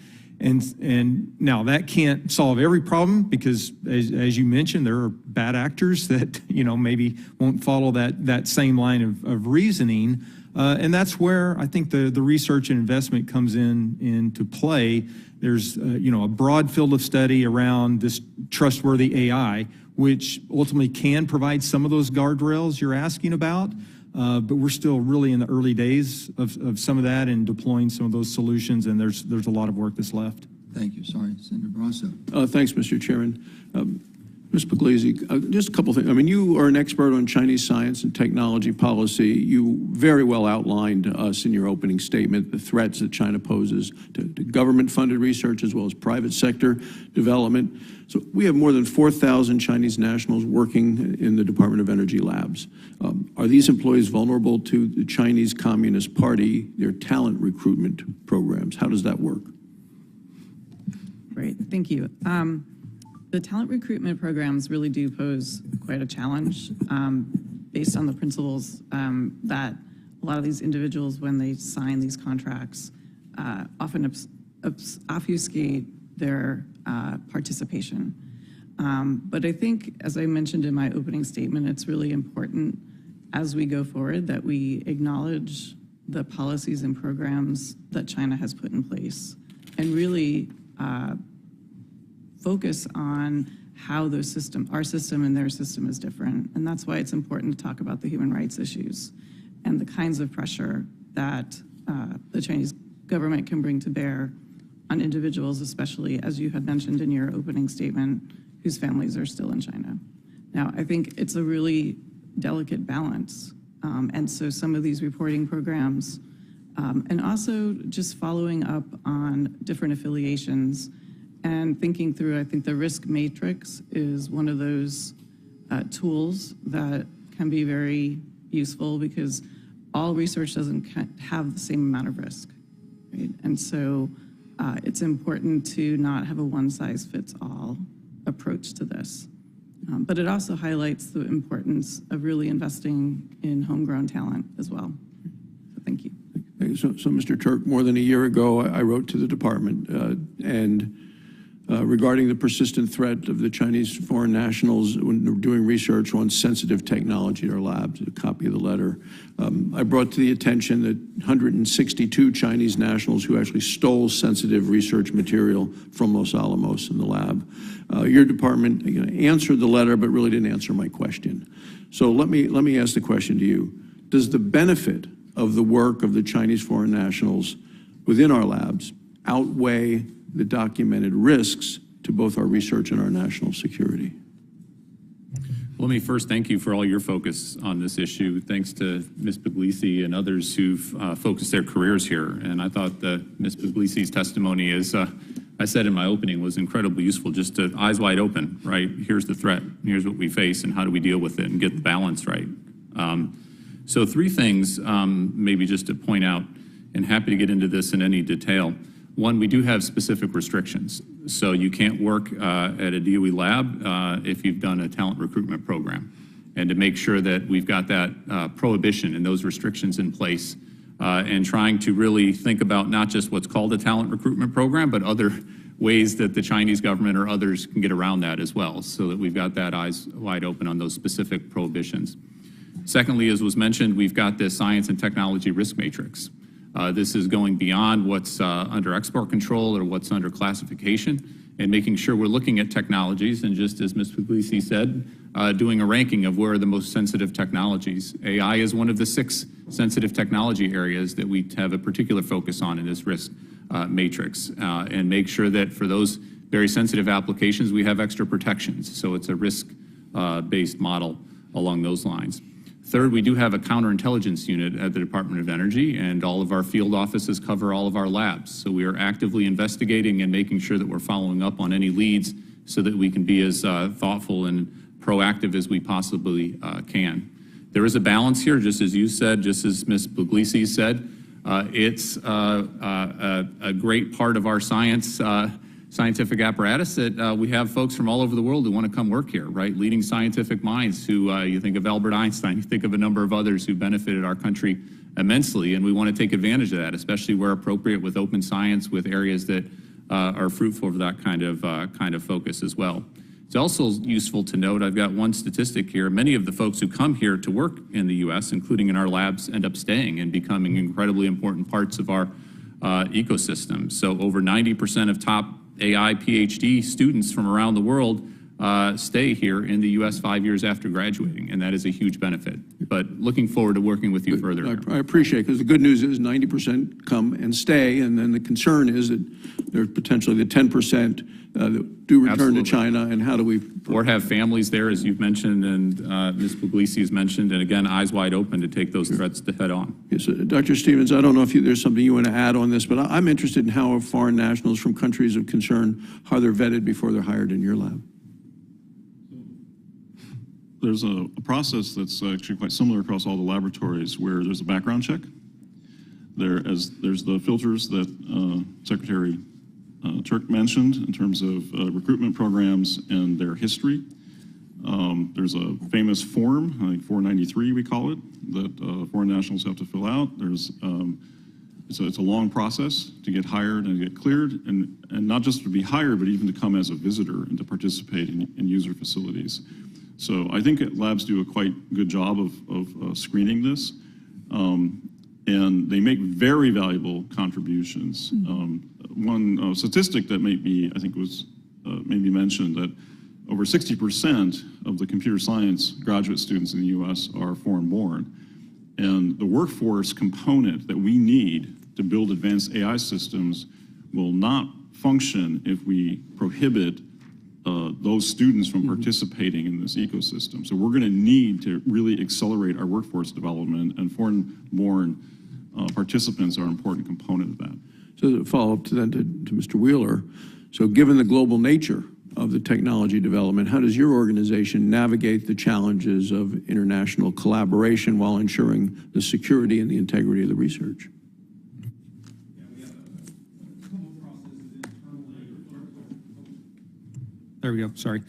And now that can't solve every problem because, as you mentioned, there are bad actors that maybe won't follow that same line of reasoning, and that's where I think the research and investment comes into play. There's a broad field of study around this trustworthy AI, which ultimately can provide some of those guardrails you're asking about. But we're still really in the early days of some of that and deploying some of those solutions, and there's a lot of work that's left. Thank you. Sorry, Senator Barrasso. Thanks, Mr. Chairman. Ms. Puglisi, just a couple things. I mean, you are an expert on Chinese science and technology policy. You very well outlined to us in your opening statement the threats that China poses to government-funded research as well as private sector development. So we have more than 4,000 Chinese nationals working in the Department of Energy labs. Are these employees vulnerable to the Chinese Communist Party, their talent recruitment programs? How does that work? Great, thank you. The talent recruitment programs really do pose quite a challenge based on the principles that a lot of these individuals, when they sign these contracts, often obfuscate their participation. But I think, as I mentioned in my opening statement, it's really important as we go forward that we acknowledge the policies and programs that China has put in place and really focus on how our system and their system is different. And that's why it's important to talk about the human rights issues and the kinds of pressure that the Chinese government can bring to bear on individuals, especially, as you had mentioned in your opening statement, whose families are still in China. Now, I think it's a really delicate balance. And so some of these reporting programs, and also just following up on different affiliations and thinking through, I think the risk matrix is one of those tools that can be very useful because all research doesn't have the same amount of risk, right? And so it's important to not have a one-size-fits-all approach to this. But it also highlights the importance of really investing in homegrown talent as well. So thank you. So, Mr. Turk, more than a year ago, I wrote to the department regarding the persistent threat of the Chinese foreign nationals when they're doing research on sensitive technology in our labs, a copy of the letter. I brought to the attention that 162 Chinese nationals who actually stole sensitive research material from Los Alamos in the lab. Your department answered the letter, but really didn't answer my question. So let me ask the question to you. Does the benefit of the work of the Chinese foreign nationals within our labs outweigh the documented risks to both our research and our national security? Let me first thank you for all your focus on this issue. Thanks to Ms. Puglisi and others who've focused their careers here. And I thought that Ms. Puglisi's testimony, as I said in my opening, was incredibly useful, just to eyes wide open, right? Here's the threat, here's what we face, and how do we deal with it and get the balance right. So three things, maybe just to point out, and happy to get into this in any detail. One, we do have specific restrictions. So you can't work at a DOE lab if you've done a talent recruitment program. And to make sure that we've got that prohibition and those restrictions in place and trying to really think about not just what's called a talent recruitment program, but other ways that the Chinese government or others can get around that as well, so that we've got that eyes wide open on those specific prohibitions. Secondly, as was mentioned, we've got this science and technology risk matrix. This is going beyond what's under export control or what's under classification and making sure we're looking at technologies, and just as Ms. Puglisi said, doing a ranking of where are the most sensitive technologies. AI is one of the 6 sensitive technology areas that we have a particular focus on in this risk matrix, and make sure that for those very sensitive applications, we have extra protections. So it's a risk-based model along those lines. Third, we do have a counterintelligence unit at the Department of Energy, and all of our field offices cover all of our labs. So we are actively investigating and making sure that we're following up on any leads so that we can be as thoughtful and proactive as we possibly can. There is a balance here, just as you said, just as Ms. Puglisi said. It's a great part of our scientific apparatus that we have folks from all over the world who want to come work here, right? Leading scientific minds who, you think of Albert Einstein, you think of a number of others who benefited our country immensely, and we want to take advantage of that, especially where appropriate with open science, with areas that are fruitful for that kind of focus as well. It's also useful to note, I've got one statistic here, many of the folks who come here to work in the U.S., including in our labs, end up staying and becoming incredibly important parts of our ecosystem. So over 90% of top AI PhD students from around the world stay here in the U.S. 5 years after graduating, and that is a huge benefit. But looking forward to working with you further. I appreciate it, because the good news is 90% come and stay, and then the concern is that there's potentially the 10% that do return Absolutely. to China, and how do we... Or have families there, as you've mentioned, and Ms. Puglisi has mentioned, and again, eyes wide open to take those threats to head on. Yes, Dr. Stevens, I don't know if there's something you want to add on this, but I'm interested in how foreign nationals from countries of concern, how they're vetted before they're hired in your lab. There's a process that's actually quite similar across all the laboratories, where there's a background check. There's the filters that Secretary Turk mentioned in terms of recruitment programs and their history. There's a famous form, I think 493 we call it, that foreign nationals have to fill out. It's a long process to get hired and get cleared, and not just to be hired, but even to come as a visitor and to participate in user facilities. So I think labs do a quite good job of screening this, and they make very valuable contributions. One statistic that I think was maybe mentioned, that over 60% of the computer science graduate students in the U.S. are foreign-born, and the workforce component that we need to build advanced AI systems will not function if we prohibit those students from participating in this ecosystem. So we're going to need to really accelerate our workforce development, and foreign-born participants are an important component of that. So to follow up to Mr. Wheeler, so given the global nature of the technology development, how does your organization navigate the challenges of international collaboration while ensuring the security and the integrity of the research? There we go, sorry.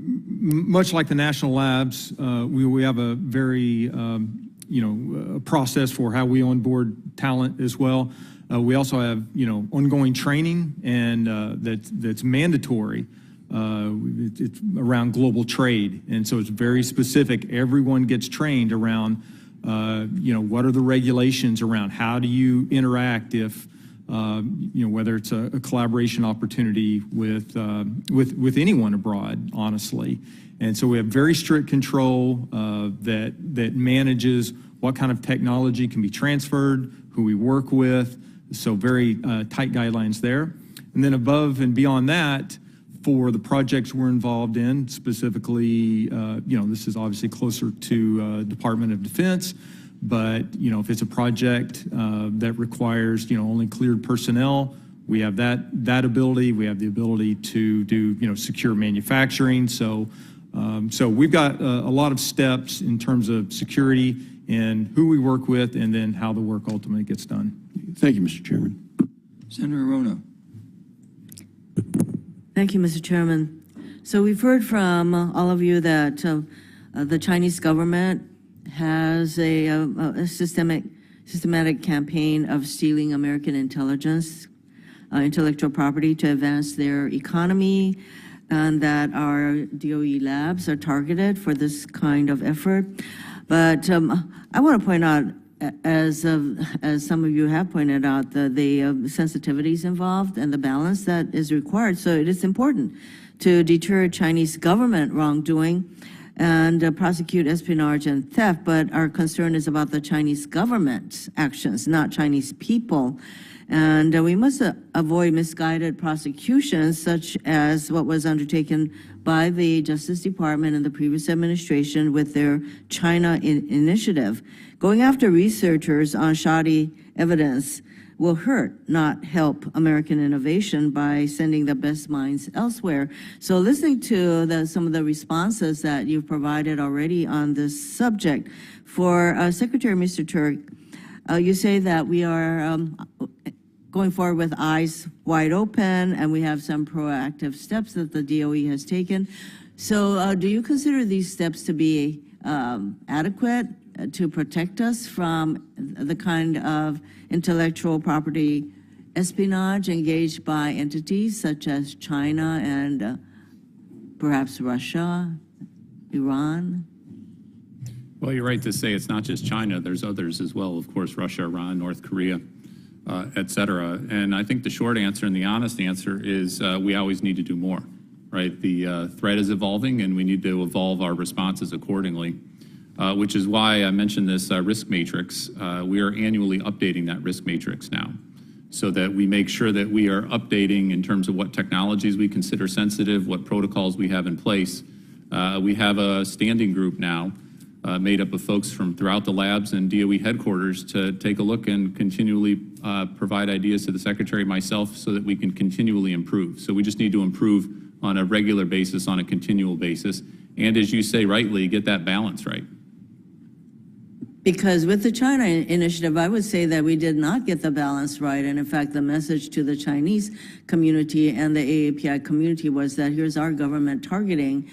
Much like the national labs, we have a very, a process for how we onboard talent as well. We also have, ongoing training, and that's mandatory. It's around global trade, and so it's very specific. Everyone gets trained around, what are the regulations around how do you interact if, whether it's a collaboration opportunity with anyone abroad, honestly. And so we have very strict control that manages what kind of technology can be transferred, who we work with. So very tight guidelines there. And then above and beyond that, for the projects we're involved in, specifically, this is obviously closer to Department of Defense. But, if it's a project that requires, only cleared personnel, we have that ability. We have the ability to do, secure manufacturing. So we've got a lot of steps in terms of security and who we work with, and then how the work ultimately gets done. Thank you, Mr. Chairman. Senator Rono. Thank you, Mr. Chairman. So we've heard from all of you that the Chinese government has a systematic campaign of stealing American intelligence, intellectual property, to advance their economy, and that our DOE labs are targeted for this kind of effort. But I want to point out, as some of you have pointed out, the sensitivities involved and the balance that is required. So it is important to deter Chinese government wrongdoing and prosecute espionage and theft, but our concern is about the Chinese government's actions, not Chinese people. And we must avoid misguided prosecutions, such as what was undertaken by the Justice Department and the previous administration with their China initiative. Going after researchers on shoddy evidence will hurt, not help American innovation by sending the best minds elsewhere. So listening to some of the responses that you've provided already on this subject, for Secretary Mr. Turk, you say that we are going forward with eyes wide open, and we have some proactive steps that the DOE has taken. So do you consider these steps to be adequate to protect us from the kind of intellectual property espionage engaged by entities such as China and perhaps Russia, Iran? Well, you're right to say it's not just China. There's others as well, of course, Russia, Iran, North Korea, et cetera. And I think the short answer and the honest answer is we always need to do more, right? The threat is evolving, and we need to evolve our responses accordingly, which is why I mentioned this risk matrix. We are annually updating that risk matrix now, so that we make sure that we are updating in terms of what technologies we consider sensitive, what protocols we have in place. We have a standing group now made up of folks from throughout the labs and DOE headquarters to take a look and continually provide ideas to the Secretary, myself, so that we can continually improve. So we just need to improve on a regular basis, on a continual basis, and as you say rightly, get that balance right. Because with the China initiative, I would say that we did not get the balance right. And in fact, the message to the Chinese community and the AAPI community was that here's our government targeting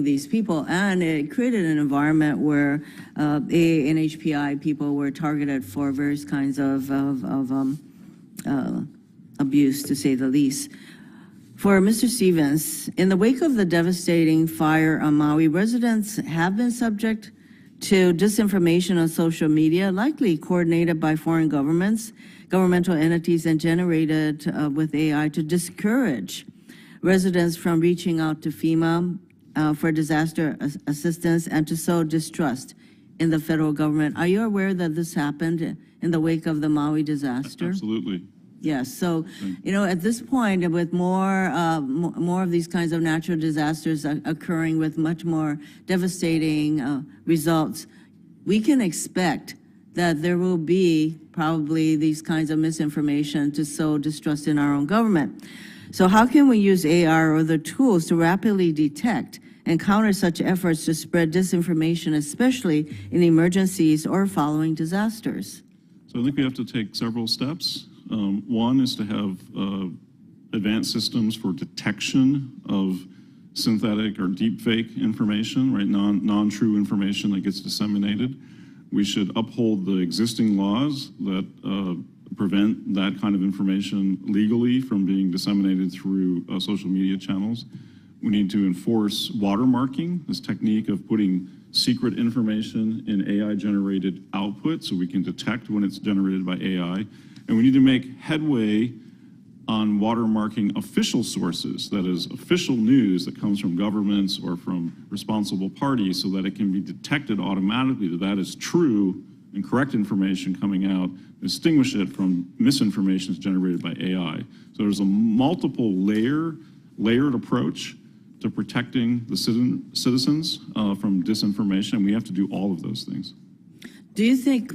these people. And it created an environment where AA and HPI people were targeted for various kinds of abuse, to say the least. For Mr. Stevens, in the wake of the devastating fire on Maui, residents have been subject to disinformation on social media, likely coordinated by foreign governments, governmental entities, and generated with AI to discourage residents from reaching out to FEMA for disaster assistance and to sow distrust in the federal government. Are you aware that this happened in the wake of the Maui disaster? Absolutely. Yes, so, you know, at this point, with more of these kinds of natural disasters occurring with much more devastating results, we can expect that there will be probably these kinds of misinformation to sow distrust in our own government. So how can we use AR or other tools to rapidly detect and counter such efforts to spread disinformation, especially in emergencies or following disasters? So I think we have to take several steps. One is to have advanced systems for detection of synthetic or deepfake information, right? Non-true information that gets disseminated. We should uphold the existing laws that prevent that kind of information legally from being disseminated through social media channels. We need to enforce watermarking, this technique of putting secret information in AI-generated output so we can detect when it's generated by AI. And we need to make headway on watermarking official sources, that is, official news that comes from governments or from responsible parties, so that it can be detected automatically that that is true and correct information coming out, distinguish it from misinformation that's generated by AI. So there's a multiple layered approach to protecting the citizens from disinformation. We have to do all of those things. Do you think,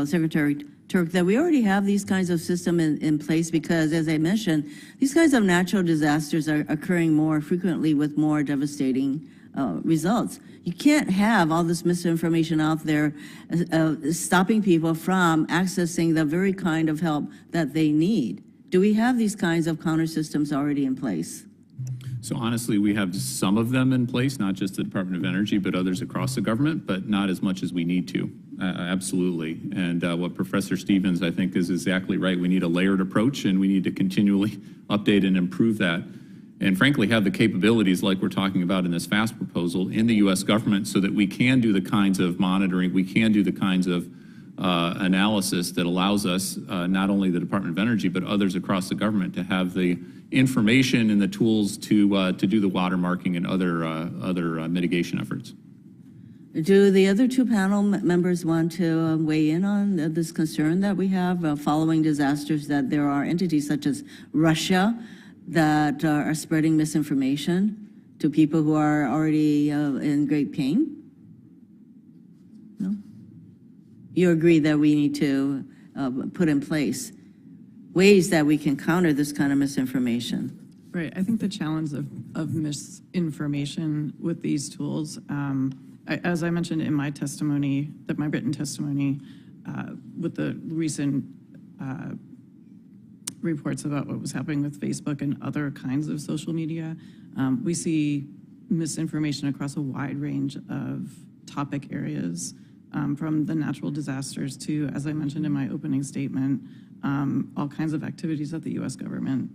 Secretary Turk, that we already have these kinds of systems in place? Because, as I mentioned, these kinds of natural disasters are occurring more frequently with more devastating results. You can't have all this misinformation out there stopping people from accessing the very kind of help that they need. Do we have these kinds of counter systems already in place? So honestly, we have some of them in place, not just the Department of Energy, but others across the government, but not as much as we need to. Absolutely. And what Professor Stevens, I think, is exactly right. We need a layered approach, and we need to continually update and improve that. And frankly, have the capabilities like we're talking about in this FAST proposal in the U.S. government so that we can do the kinds of monitoring, we can do the kinds of analysis that allows us, not only the Department of Energy, but others across the government to have the information and the tools to do the watermarking and other mitigation efforts. Do the other two panel members want to weigh in on this concern that we have following disasters, that there are entities such as Russia that are spreading misinformation to people who are already in great pain? No? You agree that we need to put in place ways that we can counter this kind of misinformation? Right. I think the challenge of misinformation with these tools, as I mentioned in my testimony, my written testimony, with the recent reports about what was happening with Facebook and other kinds of social media, we see misinformation across a wide range of topic areas, from the natural disasters to, as I mentioned in my opening statement, all kinds of activities that the U.S. government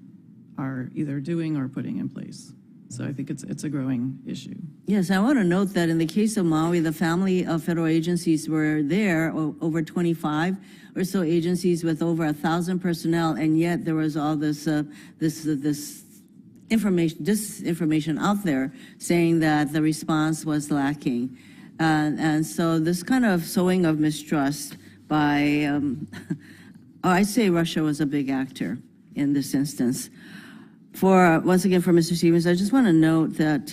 are either doing or putting in place. So I think it's a growing issue. Yes, I want to note that in the case of Maui, the family of federal agencies were there, over 25 or so agencies with over 1,000 personnel, and yet there was all this disinformation out there saying that the response was lacking. And so this kind of sowing of mistrust by, I'd say Russia was a big actor in this instance. Once again, for Mr. Stevens, I just want to note that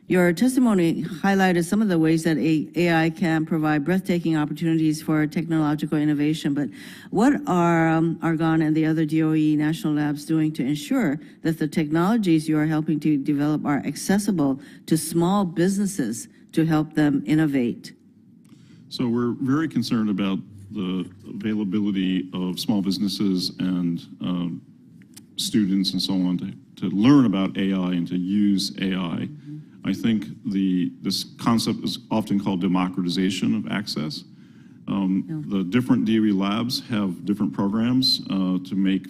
your testimony highlighted some of the ways that AI can provide breathtaking opportunities for technological innovation, but what are Argonne and the other DOE national labs doing to ensure that the technologies you are helping to develop are accessible to small businesses to help them innovate? So we're very concerned about the availability of small businesses and students and so on to learn about AI and to use AI. I think this concept is often called democratization of access. The different DOE labs have different programs to make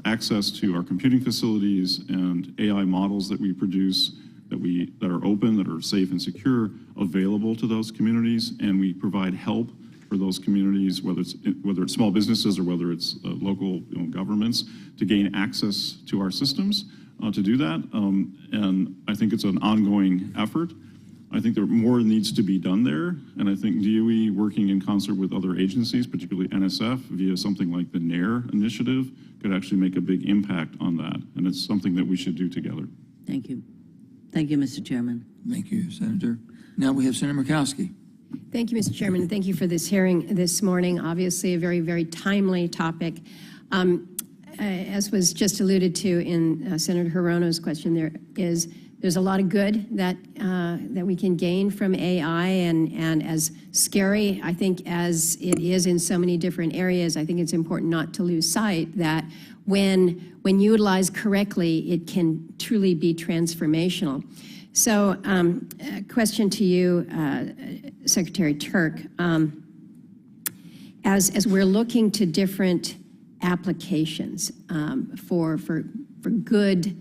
access to our computing facilities and AI models that we produce that are open, that are safe and secure, available to those communities, and we provide help for those communities, whether it's small businesses or whether it's local governments, to gain access to our systems to do that. And I think it's an ongoing effort. I think there more needs to be done there, and I think DOE, working in concert with other agencies, particularly NSF, via something like the NAIR initiative, could actually make a big impact on that, and it's something that we should do together. Thank you. Thank you, Mr. Chairman. Thank you, Senator. Now we have Senator Murkowski. Thank you, Mr. Chairman, and thank you for this hearing this morning. Obviously, a very, very timely topic. As was just alluded to in Senator Hirono's question, there's a lot of good that we can gain from AI, and as scary, I think, as it is in so many different areas, I think it's important not to lose sight that when utilized correctly, it can truly be transformational. So, a question to you, Secretary Turk. As we're looking to different applications for good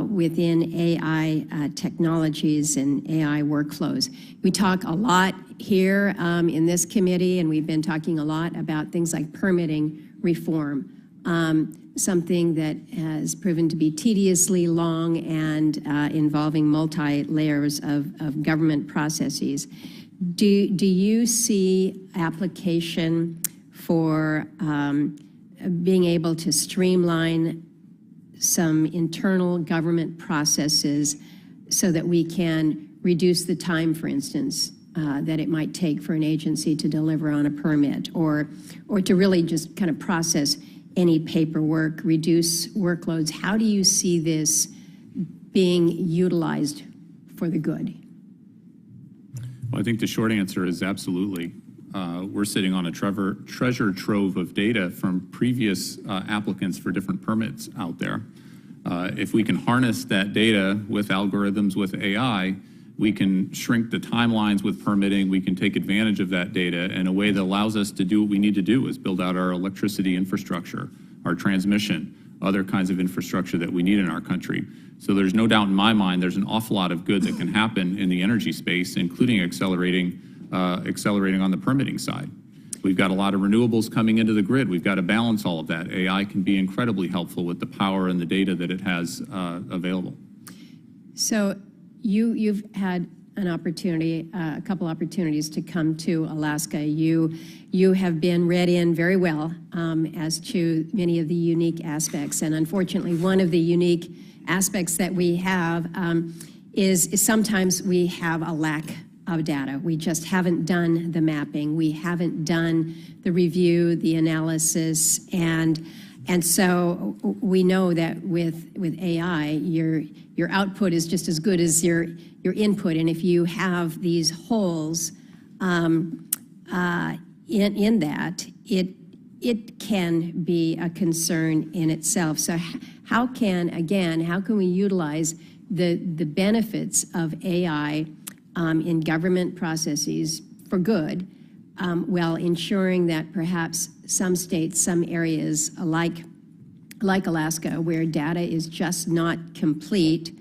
within AI technologies and AI workflows, we talk a lot here in this committee, and we've been talking a lot about things like permitting reform. Something that has proven to be tediously long and involving multi-layers of government processes. Do you see application for being able to streamline some internal government processes so that we can reduce the time, for instance, that it might take for an agency to deliver on a permit, or to really just kind of process any paperwork, reduce workloads? How do you see this being utilized for the good? Well, I think the short answer is absolutely. We're sitting on a treasure trove of data from previous applicants for different permits out there. If we can harness that data with algorithms, with AI, we can shrink the timelines with permitting. We can take advantage of that data in a way that allows us to do what we need to do, is build out our electricity infrastructure, our transmission, other kinds of infrastructure that we need in our country. So there's no doubt in my mind there's an awful lot of good that can happen in the energy space, including accelerating on the permitting side. We've got a lot of renewables coming into the grid. We've got to balance all of that. AI can be incredibly helpful with the power and the data that it has available. So you've had an opportunity, a couple opportunities to come to Alaska. You have been read in very well as to many of the unique aspects, and unfortunately, one of the unique aspects that we have is sometimes we have a lack of data. We just haven't done the mapping. We haven't done the review, the analysis, and so we know that with AI, your output is just as good as your input. And if you have these holes in that, it can be a concern in itself. So how can we utilize the benefits of AI in government processes for good, while ensuring that perhaps some states, some areas like Alaska, where data is just not complete,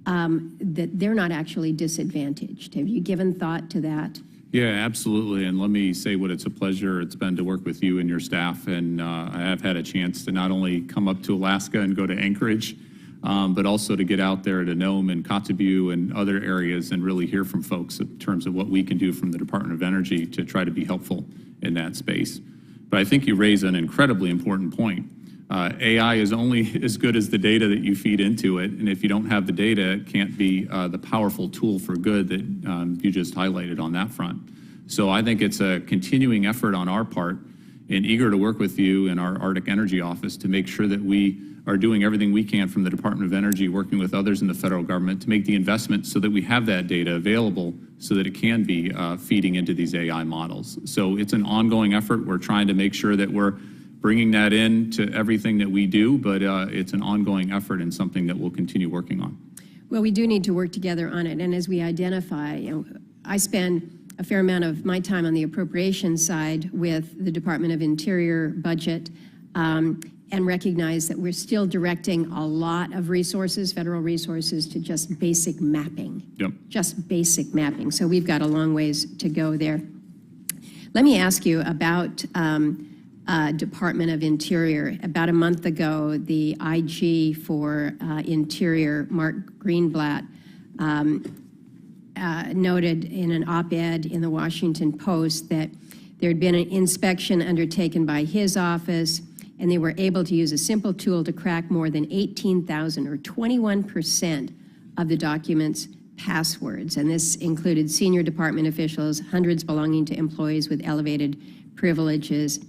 that they're not actually disadvantaged. Have you given thought to that? Yeah, absolutely. And let me say what it's a pleasure it's been to work with you and your staff. And I have had a chance to not only come up to Alaska and go to Anchorage, but also to get out there to Nome and Kotzebue and other areas and really hear from folks in terms of what we can do from the Department of Energy to try to be helpful in that space. But I think you raise an incredibly important point. AI is only as good as the data that you feed into it, and if you don't have the data, it can't be the powerful tool for good that you just highlighted on that front. So I think it's a continuing effort on our part, and eager to work with you in our Arctic Energy Office to make sure that we are doing everything we can from the Department of Energy, working with others in the federal government to make the investments so that we have that data available so that it can be feeding into these AI models. So it's an ongoing effort. We're trying to make sure that we're bringing that in to everything that we do, but it's an ongoing effort and something that we'll continue working on. Well, we do need to work together on it. And as we identify, I spend a fair amount of my time on the appropriations side with the Department of Interior budget, and recognize that we're still directing a lot of resources, federal resources, to just basic mapping. Yep. Just basic mapping. So we've got a long ways to go there. Let me ask you about Department of Interior. About a month ago, the IG for Interior, Mark Greenblatt, noted in an op-ed in the Washington Post that there had been an inspection undertaken by his office, and they were able to use a simple tool to crack more than 18,000 or 21% of the document's passwords. And this included senior department officials, hundreds belonging to employees with elevated privileges.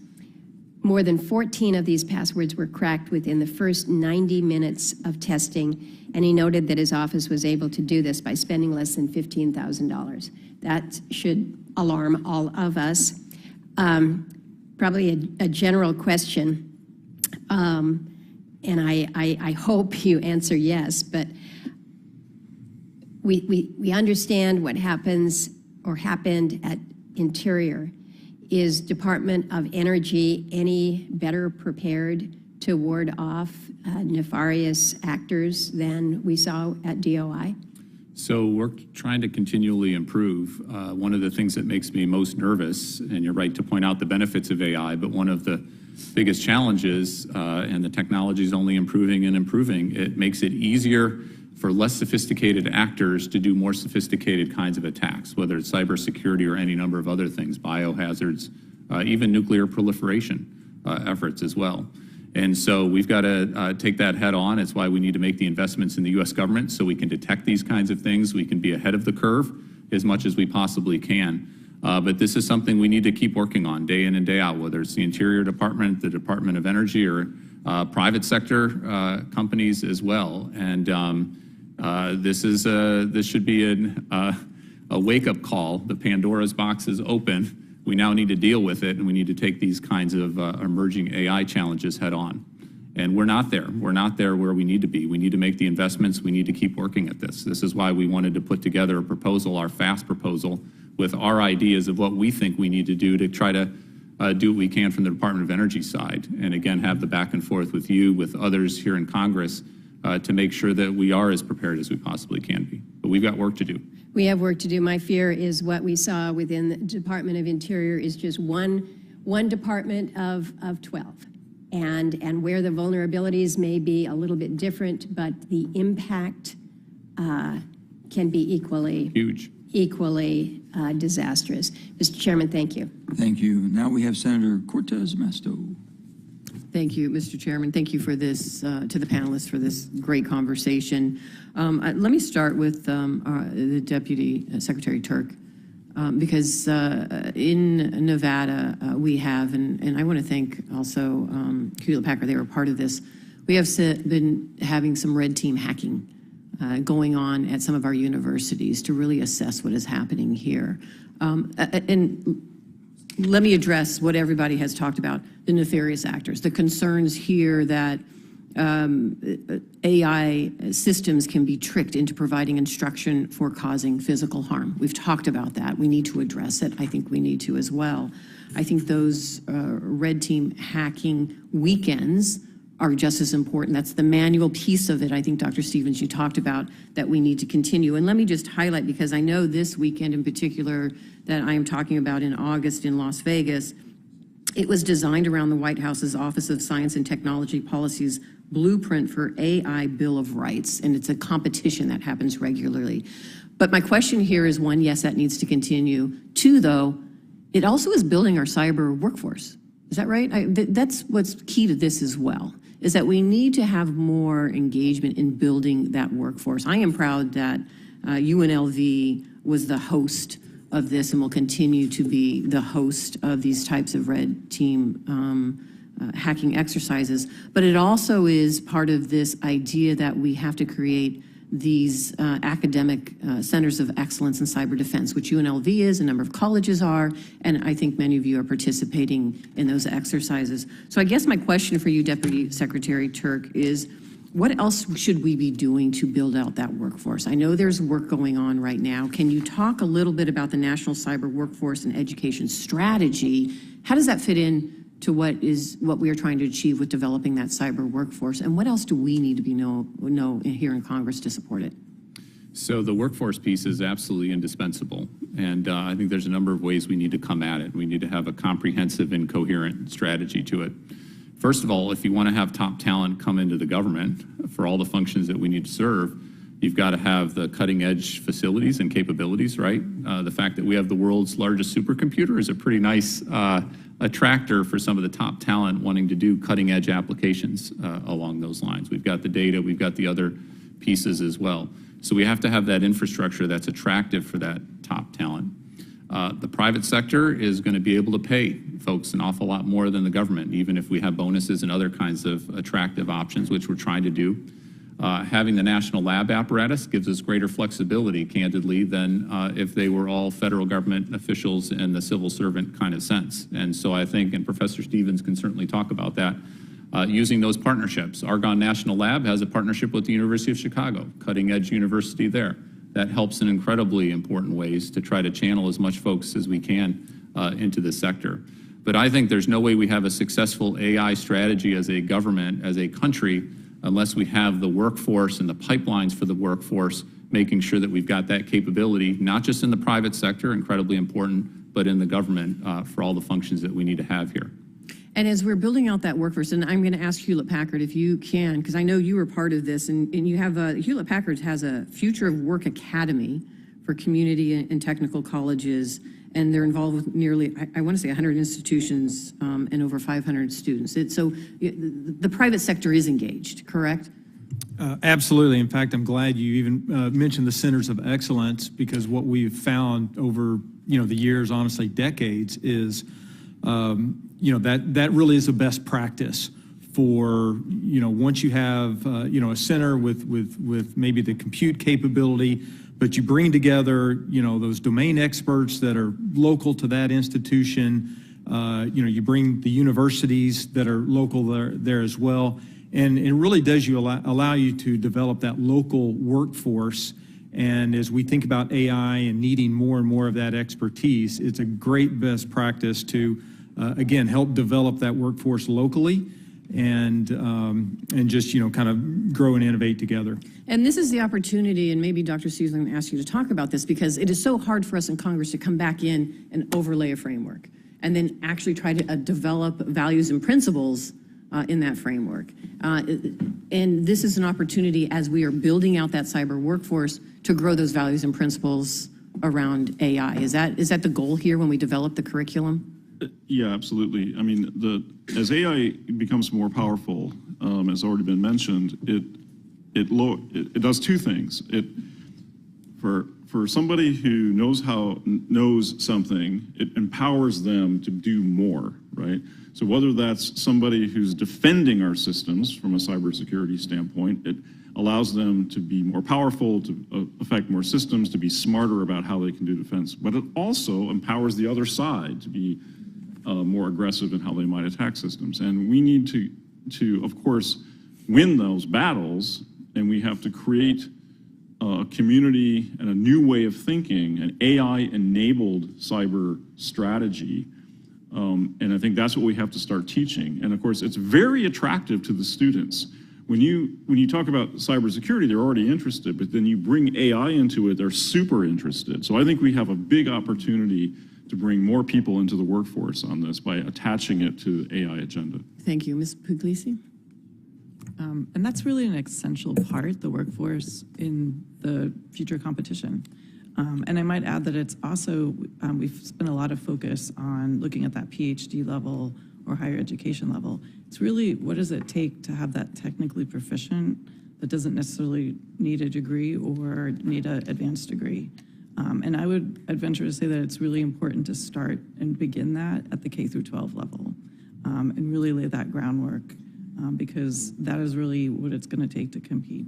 More than 14 of these passwords were cracked within the first 90 minutes of testing, and he noted that his office was able to do this by spending less than $15,000. That should alarm all of us. Probably a general question, and I hope you answer yes, but we understand what happens or happened at Interior. Is Department of Energy any better prepared to ward off nefarious actors than we saw at DOI? So we're trying to continually improve. One of the things that makes me most nervous, and you're right to point out the benefits of AI, but one of the biggest challenges, and the technology is only improving and improving, it makes it easier for less sophisticated actors to do more sophisticated kinds of attacks, whether it's cybersecurity or any number of other things, biohazards, even nuclear proliferation efforts as well. And so we've got to take that head on. It's why we need to make the investments in the U.S. government so we can detect these kinds of things. We can be ahead of the curve as much as we possibly can. But this is something we need to keep working on day in and day out, whether it's the Interior Department, the Department of Energy, or private sector companies as well. And this should be a wake-up call. The Pandora's box is open. We now need to deal with it, and we need to take these kinds of emerging AI challenges head on. And we're not there. We're not there where we need to be. We need to make the investments. We need to keep working at this. This is why we wanted to put together a proposal, our FAST proposal, with our ideas of what we think we need to do to try to do what we can from the Department of Energy side. And again, have the back and forth with you, with others here in Congress, to make sure that we are as prepared as we possibly can be. But we've got work to do. We have work to do. My fear is what we saw within the Department of Interior is just one department of 12. And where the vulnerabilities may be a little bit different, but the impact can be equally disastrous. Mr. Chairman, thank you. Thank you. Now we have Senator Cortez Masto. Thank you, Mr. Chairman. Thank you for this, to the panelists for this great conversation. Let me start with the Deputy Secretary Turk, because in Nevada we have, and I want to thank also Hewlett Packard, they were part of this, we have been having some red team hacking going on at some of our universities to really assess what is happening here. And let me address what everybody has talked about, the nefarious actors, the concerns here that AI systems can be tricked into providing instruction for causing physical harm. We've talked about that. We need to address it. I think we need to as well. I think those red team hacking weekends are just as important. That's the manual piece of it. I think, Dr. Stevens, you talked about that we need to continue. And let me just highlight, because I know this weekend in particular that I am talking about in August in Las Vegas, it was designed around the White House's Office of Science and Technology Policy's blueprint for AI Bill of Rights, and it's a competition that happens regularly. But my question here is, one, yes, that needs to continue. Two, though, it also is building our cyber workforce. Is that right? That's what's key to this as well, is that we need to have more engagement in building that workforce. I am proud that UNLV was the host of this and will continue to be the host of these types of red team hacking exercises. But it also is part of this idea that we have to create these academic centers of excellence in cyber defense, which UNLV is, a number of colleges are, and I think many of you are participating in those exercises. So I guess my question for you, Deputy Secretary Turk, is what else should we be doing to build out that workforce? I know there's work going on right now. Can you talk a little bit about the National Cyber Workforce and Education Strategy? How does that fit in to what we are trying to achieve with developing that cyber workforce? And what else do we need to be know here in Congress to support it? So the workforce piece is absolutely indispensable. And I think there's a number of ways we need to come at it. We need to have a comprehensive and coherent strategy to it. First of all, if you want to have top talent come into the government for all the functions that we need to serve, you've got to have the cutting edge facilities and capabilities, right? The fact that we have the world's largest supercomputer is a pretty nice attractor for some of the top talent wanting to do cutting edge applications along those lines. We've got the data, we've got the other pieces as well. So we have to have that infrastructure that's attractive for that top talent. The private sector is going to be able to pay folks an awful lot more than the government, even if we have bonuses and other kinds of attractive options, which we're trying to do. Having the national lab apparatus gives us greater flexibility, candidly, than if they were all federal government officials in the civil servant kind of sense. And so I think, and Professor Stevens can certainly talk about that, using those partnerships. Argonne National Lab has a partnership with the University of Chicago, cutting edge university there. That helps in incredibly important ways to try to channel as much folks as we can into this sector. But I think there's no way we have a successful AI strategy as a government, as a country, unless we have the workforce and the pipelines for the workforce, making sure that we've got that capability, not just in the private sector, incredibly important, but in the government for all the functions that we need to have here. And as we're building out that workforce, and I'm going to ask Hewlett Packard if you can, because I know you were part of this, and you have Hewlett Packard has a Future of Work Academy for community and technical colleges, and they're involved with nearly, I want to say 100 institutions and over 500 students. So the private sector is engaged, correct? Absolutely. In fact, I'm glad you even mentioned the centers of excellence, because what we've found over the years, honestly decades, is that really is a best practice for once you have a center with maybe the compute capability, but you bring together those domain experts that are local to that institution. You bring the universities that are local there as well, and it really does allow you to develop that local workforce. And as we think about AI and needing more and more of that expertise, it's a great best practice to again help develop that workforce locally and just kind of grow and innovate together. And this is the opportunity, and maybe Dr. Stevens, I'm going to ask you to talk about this, because it is so hard for us in Congress to come back in and overlay a framework and then actually try to develop values and principles in that framework. And this is an opportunity, as we are building out that cyber workforce, to grow those values and principles around AI. Is that the goal here when we develop the curriculum? Yeah, absolutely. I mean, as AI becomes more powerful, as already been mentioned, it does two things. For somebody who knows something, it empowers them to do more, right? So whether that's somebody who's defending our systems from a cybersecurity standpoint, it allows them to be more powerful, to affect more systems, to be smarter about how they can do defense. But it also empowers the other side to be more aggressive in how they might attack systems. And we need to of course, win those battles, and we have to create a community and a new way of thinking, an AI-enabled cyber strategy. And I think that's what we have to start teaching. And of course, it's very attractive to the students. When you talk about cybersecurity, they're already interested, but then you bring AI into it, they're super interested. So I think we have a big opportunity to bring more people into the workforce on this by attaching it to the AI agenda. Thank you. Ms. Puglisi? And that's really an essential part, the workforce, in the future competition. And I might add that it's also, we've spent a lot of focus on looking at that PhD level or higher education level. It's really, what does it take to have that technically proficient that doesn't necessarily need a degree or need an advanced degree? And I'd venture to say that it's really important to start and begin that at the K through 12 level and really lay that groundwork because that is really what it's going to take to compete.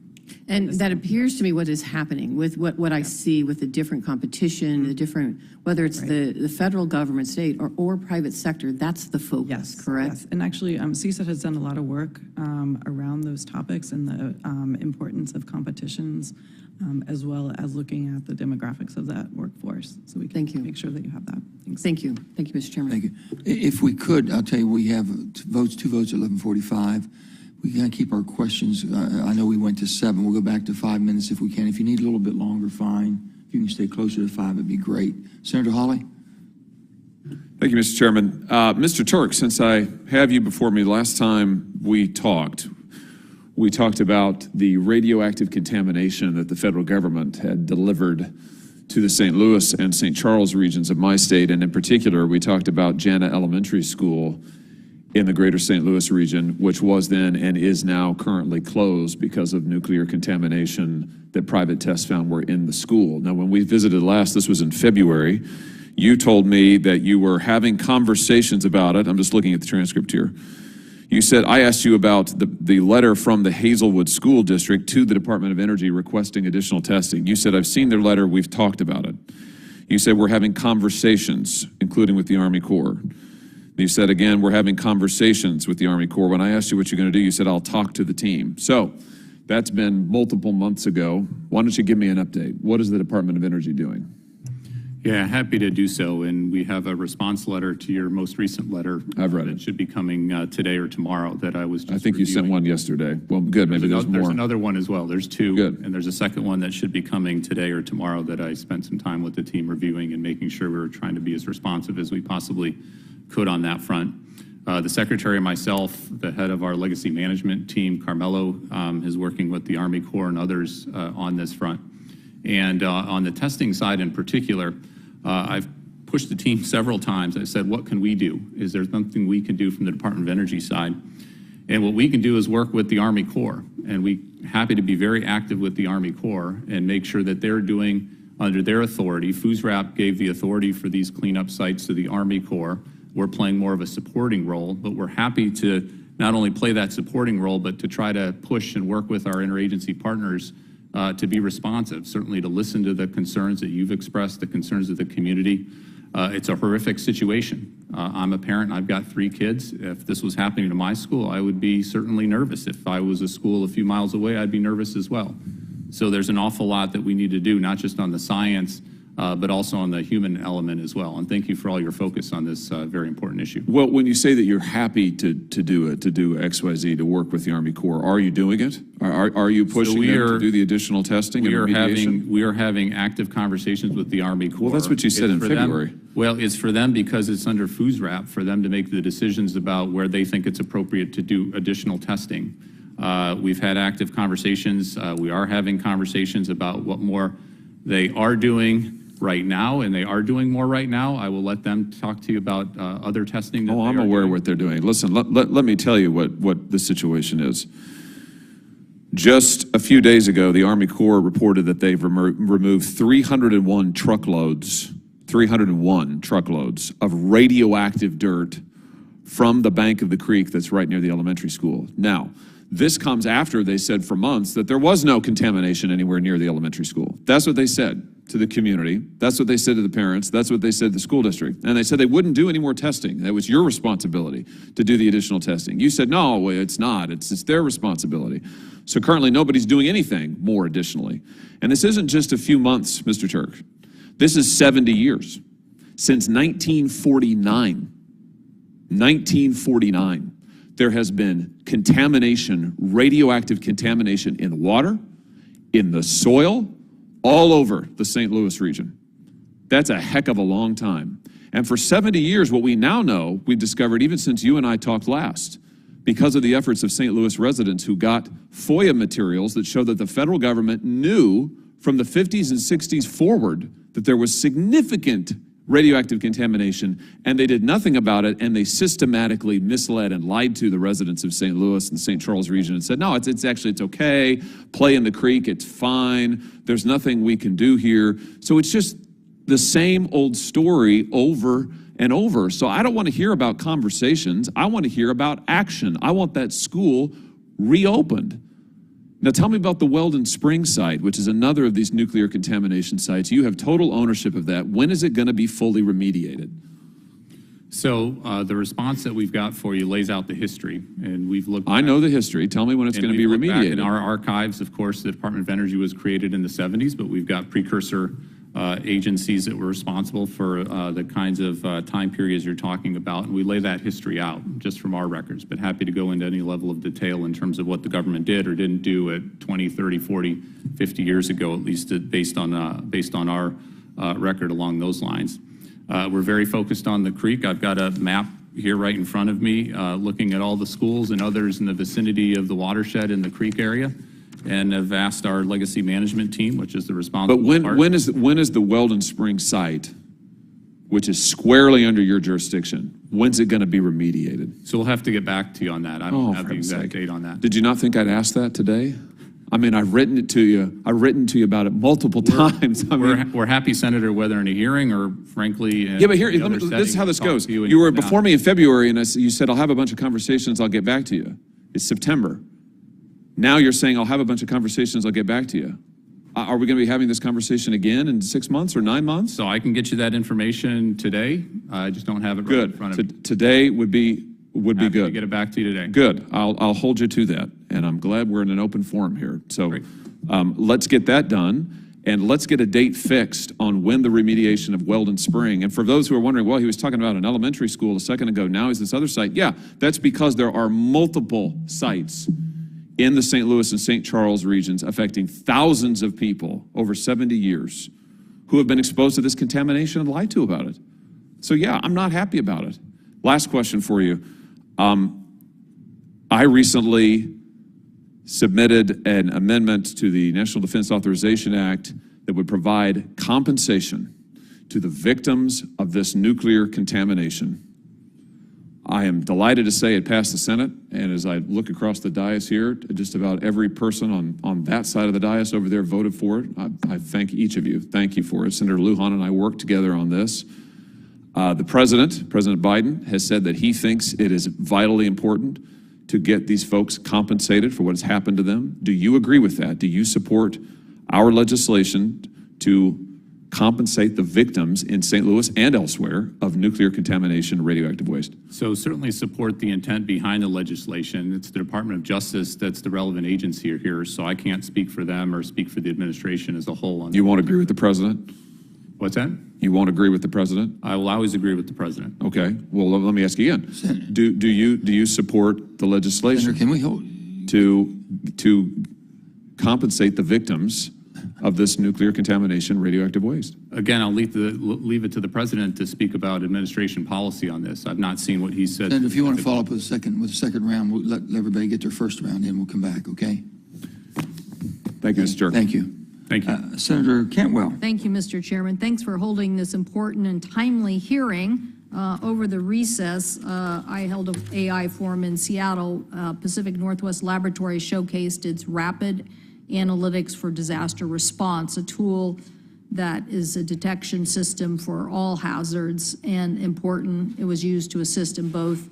And that appears to me what is happening with what I see with the different competition, the different, whether it's the federal government, state, or private sector, that's the focus, Yes, correct? yes. And actually, CSET has done a lot of work around those topics and the importance of competitions, as well as looking at the demographics of that workforce. So we can Thank you. make sure that you have that. Thanks. Thank you. Thank you, Mr. Chairman. Thank you. If we could, I'll tell you, we have two votes at 11:45. We got to keep our questions. I know we went to 7. We'll go back to 5 minutes if we can. If you need a little bit longer, fine. If you can stay closer to 5, it'd be great. Senator Hawley? Thank you, Mr. Chairman. Mr. Turk, since I have you before me, last time we talked about the radioactive contamination that the federal government had delivered to the St. Louis and St. Charles regions of my state, and in particular, we talked about Jana Elementary School in the greater St. Louis region, which was then and is now currently closed because of nuclear contamination that private tests found were in the school. Now, when we visited last, this was in February, you told me that you were having conversations about it. I'm just looking at the transcript here. You said, I asked you about the letter from the Hazelwood School District to the Department of Energy requesting additional testing. You said, I've seen their letter, we've talked about it. You said, we're having conversations, including with the Army Corps. You said, again, we're having conversations with the Army Corps. When I asked you what you're going to do, you said, I'll talk to the team. So that's been multiple months ago. Why don't you give me an update? What is the Department of Energy doing? Yeah, happy to do so. And we have a response letter to your most recent letter. I've read that it. should be coming today or tomorrow that I was just I think you sent reviewing. one yesterday. Well, good, maybe there's more. There's another one as well. There's 2. Good. And there's a second one that should be coming today or tomorrow that I spent some time with the team reviewing and making sure we were trying to be as responsive as we possibly could on that front. The Secretary and myself, the head of our legacy management team, Carmelo, is working with the Army Corps and others on this front. And on the testing side in particular, I've pushed the team several times. I said, what can we do? Is there something we can do from the Department of Energy side? And what we can do is work with the Army Corps. And we're happy to be very active with the Army Corps and make sure that they're doing under their authority. FUSRAP gave the authority for these cleanup sites to the Army Corps. We're playing more of a supporting role, but we're happy to not only play that supporting role, but to try to push and work with our interagency partners to be responsive, certainly to listen to the concerns that you've expressed, the concerns of the community. It's a horrific situation. I'm a parent, I've got 3 kids. If this was happening to my school, I would be certainly nervous. If I was a school a few miles away, I'd be nervous as well. So there's an awful lot that we need to do, not just on the science, but also on the human element as well. And thank you for all your focus on this very important issue. Well, when you say that you're happy to do it, to do XYZ, to work with the Army Corps, are you doing it? Are you pushing them to do the additional testing and remediation? We are having active conversations with the Army Corps. Well, that's what you said in February. Well, it's for them because it's under FUSRAP, for them to make the decisions about where they think it's appropriate to do additional testing. We've had active conversations. We are having conversations about what more they are doing right now, and they are doing more right now. I will let them talk to you about other testing that I'm aware of what they're doing. Listen, let me tell you what the situation is. Just a few days ago, the Army Corps reported that they've removed 301 truckloads of radioactive dirt from the bank of the creek that's right near the elementary school. Now, This comes after they said for months that there was no contamination anywhere near the elementary school. That's what they said to the community. That's what they said to the parents. That's what they said to the school district. And they said they wouldn't do any more testing. That was your responsibility to do the additional testing. You said, no, it's not. It's their responsibility. So currently nobody's doing anything more additionally. And this isn't just a few months, Mr. Turk. This is 70 years. Since 1949, there has been contamination, radioactive contamination in water, in the soil, all over the St. Louis region. That's a heck of a long time. And for 70 years, what we now know, we've discovered even since you and I talked last, because of the efforts of St. Louis residents who got FOIA materials that show that the federal government knew from the 50s and 60s forward that there was significant radioactive contamination, and they did nothing about it, and they systematically misled and lied to the residents of St. Louis and St. Charles region and said, no, it's okay, play in the creek, it's fine, there's nothing we can do here. So it's just the same old story over and over. So I don't want to hear about conversations, I want to hear about action. I want that school reopened. Now tell me about the Weldon Springs site, which is another of these nuclear contamination sites. You have total ownership of that. When is it going to be fully remediated? So the response that we've got for you lays out the history, and we've looked. I know the history. Tell me when it's going to be remediated. In our archives, of course, the Department of Energy was created in the 70s, but we've got precursor agencies that were responsible for the kinds of time periods you're talking about, and we lay that history out just from our records, but happy to go into any level of detail in terms of what the government did or didn't do at 20, 30, 40, 50 years ago, at least based on our record along those lines. We're very focused on the creek. I've got a map here right in front of me looking at all the schools and others in the vicinity of the watershed in the creek area, and have asked our legacy management team, which is the responsible But part. when is the Weldon Springs site, which is squarely under your jurisdiction, when's it going to be remediated? So we'll have to get back to you on that. I don't have the exact date on that. Did you not think I'd ask that today? I mean, I've written it to you. I've written to you about it multiple times. I mean, We're happy, Senator, whether in a hearing or frankly in yeah, but here, the other this is how setting, this talk goes. to You were now. before me in February, and you said, I'll have a bunch of conversations, I'll get back to you. It's September. Now you're saying, I'll have a bunch of conversations, I'll get back to you. Are we going to be having this conversation again in 6 months or 9 months? So I can get you that information today. I just don't have it right in front of me. Today would be Happy to good. get it back to you today. Good. I'll hold you to that, and I'm glad we're in an open forum here. So let's get that done, and let's get a date fixed on when the remediation of Weldon Spring. And for those who are wondering, well, he was talking about an elementary school a second ago, now he's this other site. Yeah, that's because there are multiple sites in the St. Louis and St. Charles regions affecting thousands of people over 70 years who have been exposed to this contamination and lied to about it. So yeah, I'm not happy about it. Last question for you. I recently submitted an amendment to the National Defense Authorization Act that would provide compensation to the victims of this nuclear contamination. I am delighted to say it passed the Senate, and as I look across the dais here, just about every person on that side of the dais over there voted for it. I thank each of you. Thank you for it. Senator Lujan and I worked together on this. The President Biden, has said that he thinks it is vitally important to get these folks compensated for what has happened to them. Do you agree with that? Do you support our legislation to compensate the victims in St. Louis and elsewhere of nuclear contamination and radioactive waste? So certainly support the intent behind the legislation. It's the Department of Justice that's the relevant agency here, so I can't speak for them or speak for the administration as a whole. On You won't agree with the President? What's that? You won't agree with the President? I will always agree with the President. Okay. Well, let me ask you again. Senator. Do you support the legislation Senator, can we hold? to compensate the victims of this nuclear contamination, radioactive waste? Again, I'll leave it to the President to speak about administration policy on this. I've not seen what he said. Senator, if you want to follow up with the second round, we'll let everybody get their first round in. We'll come back, okay? Thank you, Mr. Turk. Thank you. Thank you. Senator Cantwell. Thank you, Mr. Chairman. Thanks for holding this important and timely hearing. Over the recess, I held an AI forum in Seattle. Pacific Northwest Laboratory showcased its rapid analytics for disaster response, a tool that is a detection system for all hazards and important. It was used to assist in both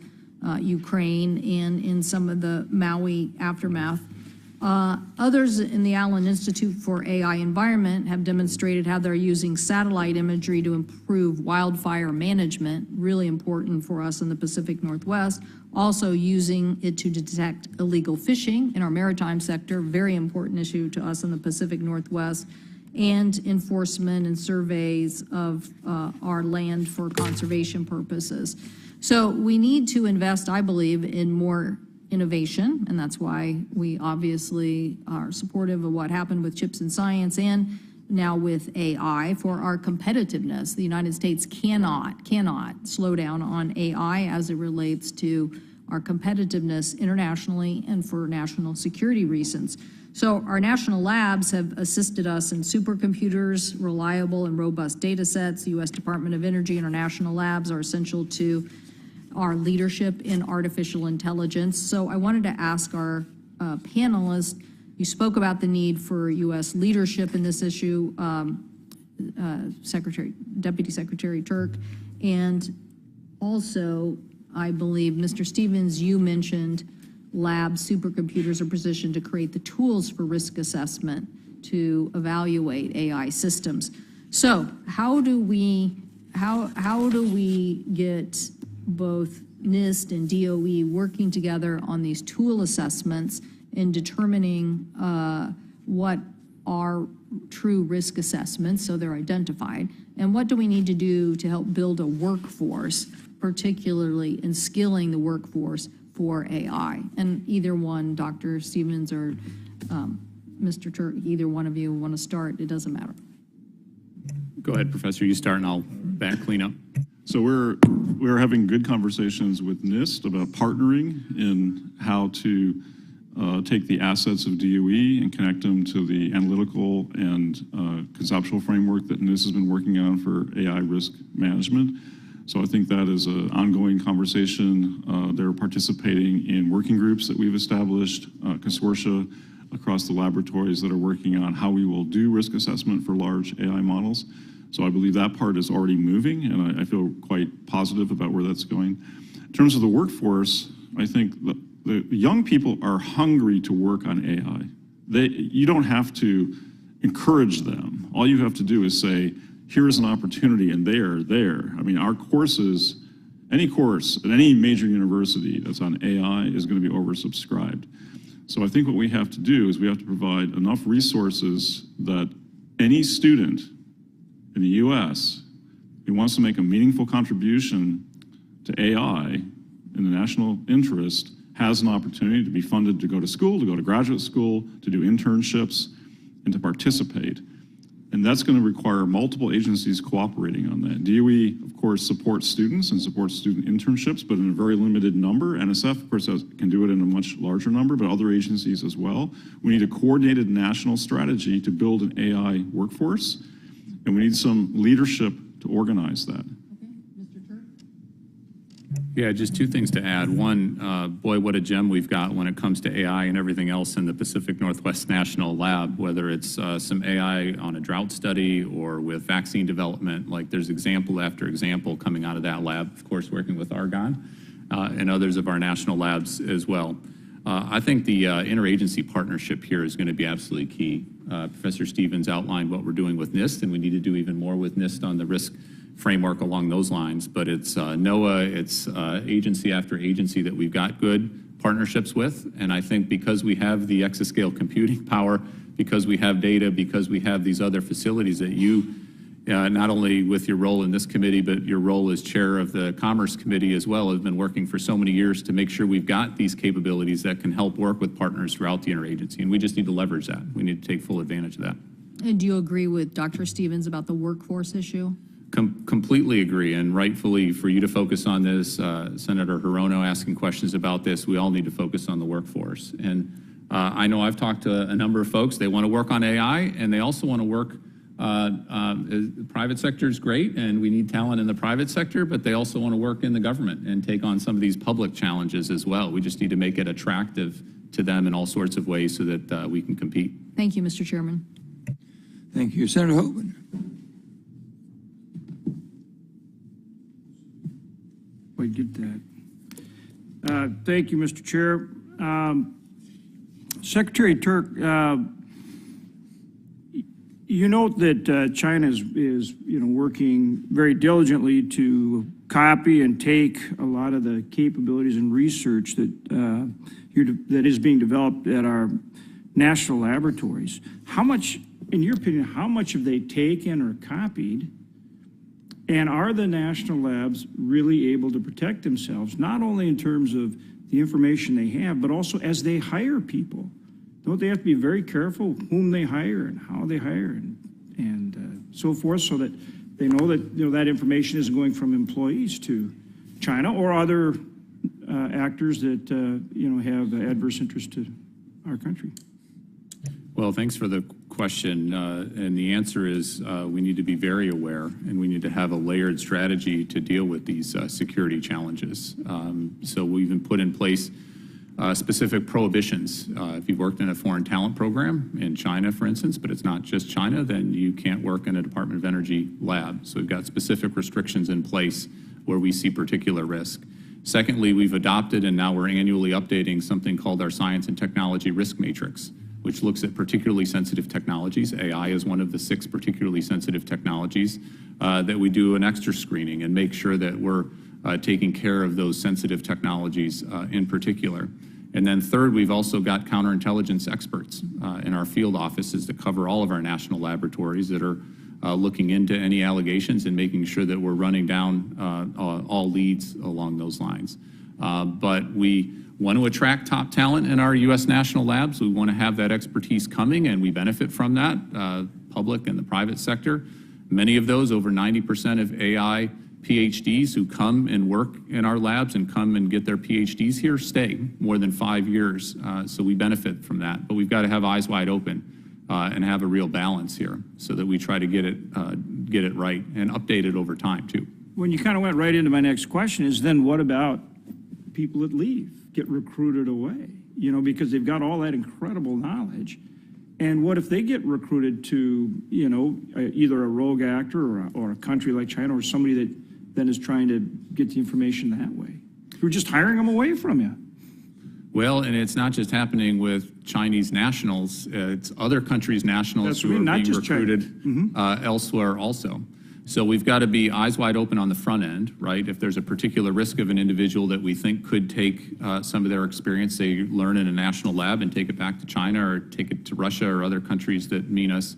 Ukraine and in some of the Maui aftermath. Others in the Allen Institute for AI Environment have demonstrated how they're using satellite imagery to improve wildfire management, really important for us in the Pacific Northwest. Also using it to detect illegal fishing in our maritime sector, very important issue to us in the Pacific Northwest, and enforcement and surveys of our land for conservation purposes. So we need to invest, I believe, in more innovation, and that's why we obviously are supportive of what happened with chips and science and now with AI for our competitiveness. The United States cannot slow down on AI as it relates to our competitiveness internationally and for national security reasons. So our national labs have assisted us in supercomputers, reliable and robust data sets. The U.S. Department of Energy and our national labs are essential to our leadership in artificial intelligence. So I wanted to ask our panelists, you spoke about the need for U.S. leadership in this issue, Deputy Secretary Turk, and also, I believe, Mr. Stevens, you mentioned lab supercomputers are positioned to create the tools for risk assessment to evaluate AI systems. So how do we get both NIST and DOE working together on these tool assessments in determining what are true risk assessments, so they're identified, and what do we need to do to help build a workforce, particularly in skilling the workforce for AI? And either one, Dr. Stevens or Mr. Turk, either one of you want to start, it doesn't matter. Go ahead, Professor, you start and I'll back clean up. So we're having good conversations with NIST about partnering in how to take the assets of DOE and connect them to the analytical and conceptual framework that NIST has been working on for AI risk management. So I think that is an ongoing conversation. They're participating in working groups that we've established, consortia across the laboratories that are working on how we will do risk assessment for large AI models. So I believe that part is already moving, and I feel quite positive about where that's going. In terms of the workforce, I think the young people are hungry to work on AI. You don't have to encourage them. All you have to do is say, here's an opportunity, and they're there. I mean, our courses, any course at any major university that's on AI is going to be oversubscribed. So I think what we have to do is we have to provide enough resources that any student in the U.S. who wants to make a meaningful contribution to AI in the national interest has an opportunity to be funded to go to school, to go to graduate school, to do internships, and to participate. And that's going to require multiple agencies cooperating on that. DOE, of course, supports students and supports student internships, but in a very limited number. NSF, of course, can do it in a much larger number, but other agencies as well. We need a coordinated national strategy to build an AI workforce, and we need some leadership to organize that. Yeah, just two things to add. One, boy, what a gem we've got when it comes to AI and everything else in the Pacific Northwest National Lab, whether it's some AI on a drought study or with vaccine development. Like, there's example after example coming out of that lab, of course, working with Argonne and others of our national labs as well. I think the interagency partnership here is going to be absolutely key. Professor Stevens outlined what we're doing with NIST, and we need to do even more with NIST on the risk framework along those lines, but it's NOAA, it's agency after agency that we've got good partnerships with, and I think because we have the exascale computing power, because we have data, because we have these other facilities that you, not only with your role in this committee, but your role as chair of the Commerce Committee as well, have been working for so many years to make sure we've got these capabilities that can help work with partners throughout the interagency, and we just need to leverage that. We need to take full advantage of that. And do you agree with Dr. Stevens about the workforce issue? Completely agree, and rightfully for you to focus on this, Senator Hirono asking questions about this, we all need to focus on the workforce. And I know I've talked to a number of folks, they want to work on AI, and they also want to work, the private sector is great, and we need talent in the private sector, but they also want to work in the government and take on some of these public challenges as well. We just need to make it attractive to them in all sorts of ways so that we can compete. Thank you, Mr. Chairman. Thank you. Senator Hogan. I get that. Thank you, Mr. Chair. Secretary Turk, you note that China is working very diligently to copy and take a lot of the capabilities and research that that is being developed at our national laboratories. How much, in your opinion, how much have they taken or copied? And are the national labs really able to protect themselves, not only in terms of the information they have, but also as they hire people? Don't they have to be very careful whom they hire and how they hire and so forth, so that they know that that information isn't going from employees to China or other actors that have adverse interest to our country? Well, thanks for the question. And the answer is we need to be very aware, and we need to have a layered strategy to deal with these security challenges. So we've even put in place specific prohibitions. If you've worked in a foreign talent program in China, for instance, but it's not just China, then you can't work in a Department of Energy lab. So we've got specific restrictions in place where we see particular risk. Secondly, we've adopted, and now we're annually updating, something called our Science and Technology Risk Matrix, which looks at particularly sensitive technologies. AI is one of the 6 particularly sensitive technologies that we do an extra screening and make sure that we're taking care of those sensitive technologies in particular. And then third, we've also got counterintelligence experts in our field offices that cover all of our national laboratories that are looking into any allegations and making sure that we're running down all leads along those lines. But we want to attract top talent in our U.S. national labs. We want to have that expertise coming, and we benefit from that, public and the private sector. Many of those, over 90% of AI PhDs who come and work in our labs and come and get their PhDs here stay more than 5 years. So we benefit from that. But we've got to have eyes wide open and have a real balance here so that we try to get it right and update it over time, too. When you kind of went right into my next question is then what about people that leave, get recruited away, because they've got all that incredible knowledge. And what if they get recruited to, either a rogue actor or a country like China or somebody that then is trying to get the information that way? We're just hiring them away from you. Well, and it's not just happening with Chinese nationals, it's other countries' nationals who are being recruited elsewhere also. So we've got to be eyes wide open on the front end, right? If there's a particular risk of an individual that we think could take some of their experience they learn in a national lab and take it back to China or take it to Russia or other countries that mean us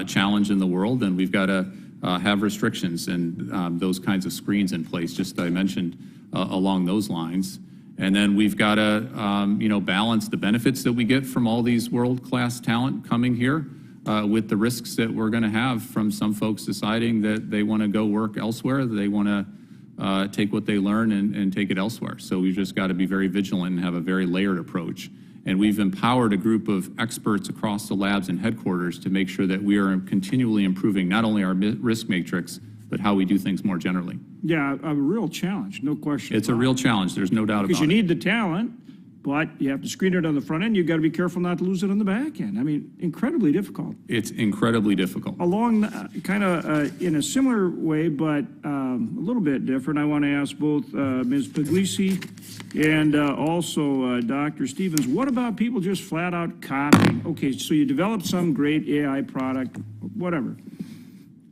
challenge in the world, then we've got to have restrictions and those kinds of screens in place, just I mentioned along those lines. And then we've got to, balance the benefits that we get from all these world-class talent coming here with the risks that we're going to have from some folks deciding that they want to go work elsewhere, that they want to take what they learn and take it elsewhere. So we've just got to be very vigilant and have a very layered approach. And we've empowered a group of experts across the labs and headquarters to make sure that we are continually improving not only our risk matrix, but how we do things more generally. Yeah, a real challenge, no question. It's a real challenge. There's no doubt about it. Because you need the talent, but you have to screen it on the front end. You've got to be careful not to lose it on the back end. I mean, incredibly difficult. It's incredibly difficult. Along kind of in a similar way, but a little bit different, I want to ask both Ms. Puglisi and also Dr. Stevens, what about people just flat out copying? Okay, so you develop some great AI product, whatever.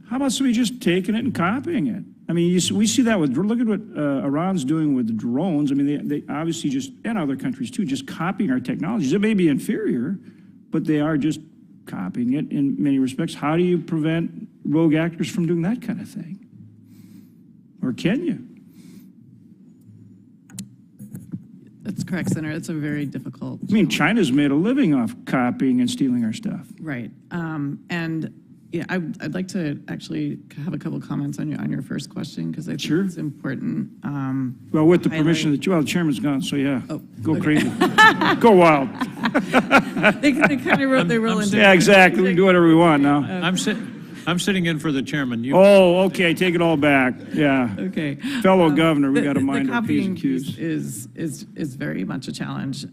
How about somebody just taking it and copying it? I mean, we see that with, look at what Iran's doing with drones. I mean, they obviously just, and other countries too, just copying our technologies. It may be inferior, but they are just copying it in many respects. How do you prevent rogue actors from doing that kind of thing? Or can you? That's correct, Senator. It's a very difficult. I mean, China's made a living off copying and stealing our stuff. Right. And yeah, I'd like to actually have a couple comments on your first question because I think it's important. Well, with the permission of the chairman's gone, so yeah, go crazy, go wild. they kind of wrote their rule into. Yeah, exactly. We can do whatever we want now. I'm sitting in for the chairman. Oh, okay. Take it all back. Yeah. Okay. Fellow governor, we got to mind our P's and Q's. Is very much a challenge,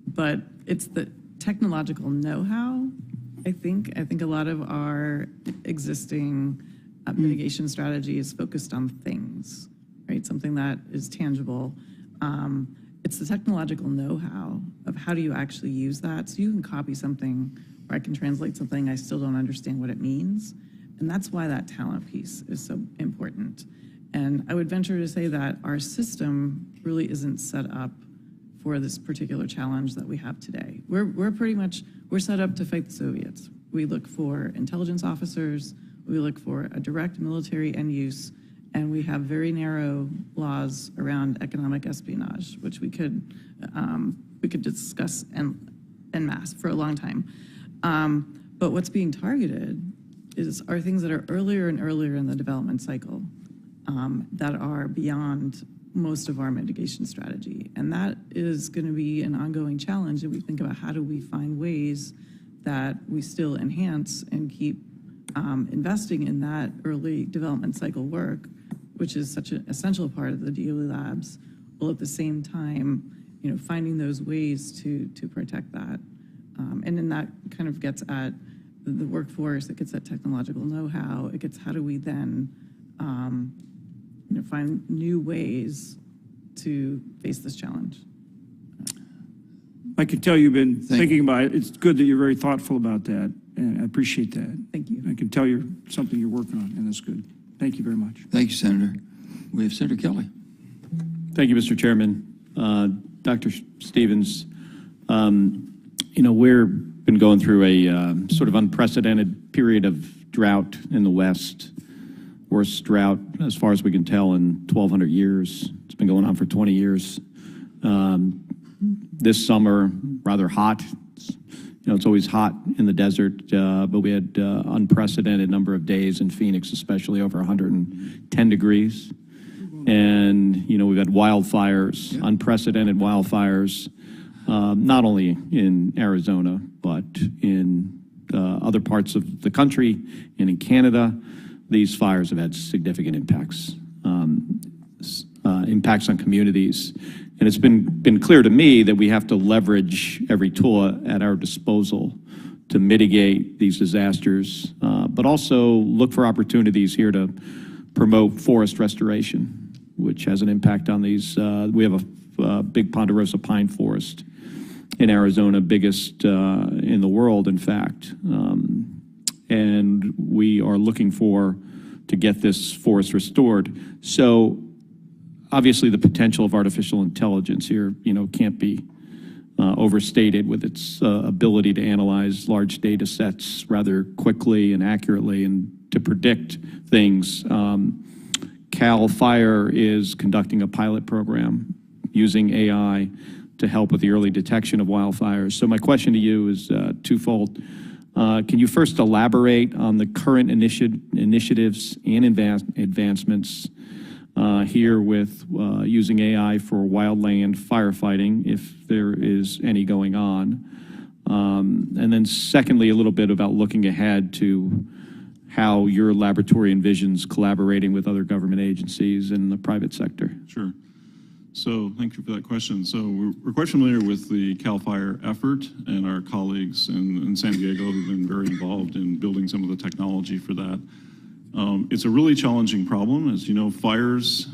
but it's the technological know-how. I think a lot of our existing mitigation strategy is focused on things, right? Something that is tangible. It's the technological know-how of how do you actually use that. So you can copy something, or I can translate something, I still don't understand what it means. And that's why that talent piece is so important. And I would venture to say that our system really isn't set up for this particular challenge that we have today. We're set up to fight the Soviets. We look for intelligence officers, we look for a direct military end use, and we have very narrow laws around economic espionage, which we could discuss en masse for a long time. But what's being targeted are things that are earlier and earlier in the development cycle, that are beyond most of our mitigation strategy. And that is going to be an ongoing challenge if we think about how do we find ways that we still enhance and keep investing in that early development cycle work, which is such an essential part of the DOE labs, while at the same time, finding those ways to protect that. And then that kind of gets at the workforce, it gets at technological know-how, it gets how do we then find new ways to face this challenge. I can tell you've been thinking about it. It's good that you're very thoughtful about that, and I appreciate that. Thank you. I can tell you're something you're working on, and that's good. Thank you very much. Thank you, Senator. We have Senator Kelly. Thank you, Mr. Chairman. Dr. Stevens, we've been going through a sort of unprecedented period of drought in the West. Worst drought, as far as we can tell, in 1,200 years. It's been going on for 20 years. This summer, rather hot. It's always hot in the desert, but we had unprecedented number of days in Phoenix, especially over 110 degrees. And, we've had wildfires, unprecedented wildfires, not only in Arizona, but in other parts of the country and in Canada. These fires have had significant impacts, impacts on communities. And it's been clear to me that we have to leverage every tool at our disposal to mitigate these disasters, but also look for opportunities here to promote forest restoration, which has an impact on these. We have a big ponderosa pine forest in Arizona, biggest in the world, in fact. And we are looking to get this forest restored. So obviously the potential of artificial intelligence here, can't be overstated with its ability to analyze large data sets rather quickly and accurately and to predict things. CAL FIRE is conducting a pilot program using AI to help with the early detection of wildfires. So my question to you is twofold. Can you first elaborate on the current initiatives and advancements here with using AI for wildland firefighting, if there is any going on? And then secondly, a little bit about looking ahead to how your laboratory envisions collaborating with other government agencies and the private sector. Sure. So thank you for that question. So we're quite familiar with the CAL FIRE effort and our colleagues in San Diego who've been very involved in building some of the technology for that. It's a really challenging problem. As you know, fires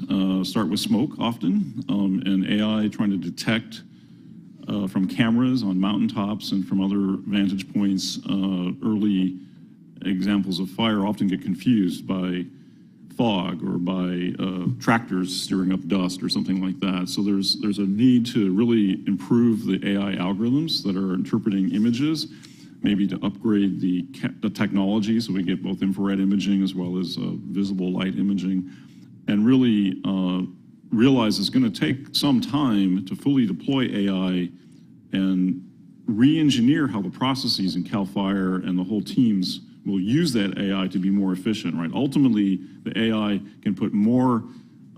start with smoke often, and AI trying to detect from cameras on mountaintops and from other vantage points, early examples of fire often get confused by fog or by tractors stirring up dust or something like that. So there's a need to really improve the AI algorithms that are interpreting images, maybe to upgrade the technology so we get both infrared imaging as well as visible light imaging, and really realize it's going to take some time to fully deploy AI and re-engineer how the processes in CAL FIRE and the whole teams will use that AI to be more efficient, right? Ultimately, the AI can put more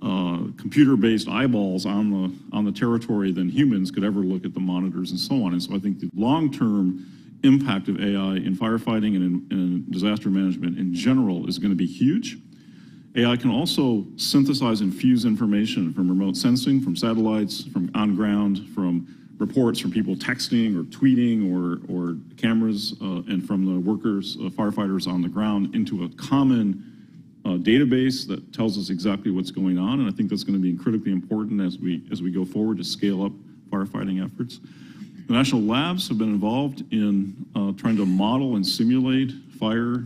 computer-based eyeballs on the territory than humans could ever look at the monitors and so on. And so I think the long-term impact of AI in firefighting and in disaster management in general is going to be huge. AI can also synthesize and fuse information from remote sensing, from satellites, from on ground, from reports from people texting or tweeting or cameras, and from the workers, firefighters on the ground into a common database that tells us exactly what's going on, and I think that's going to be critically important as we go forward to scale up firefighting efforts. The national labs have been involved in trying to model and simulate fire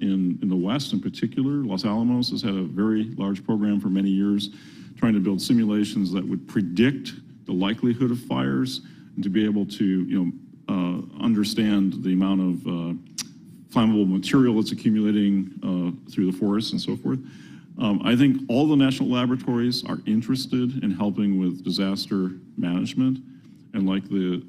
in the West in particular. Los Alamos has had a very large program for many years trying to build simulations that would predict the likelihood of fires and to be able to understand the amount of flammable material that's accumulating through the forests and so forth. I think all the national laboratories are interested in helping with disaster management. And like the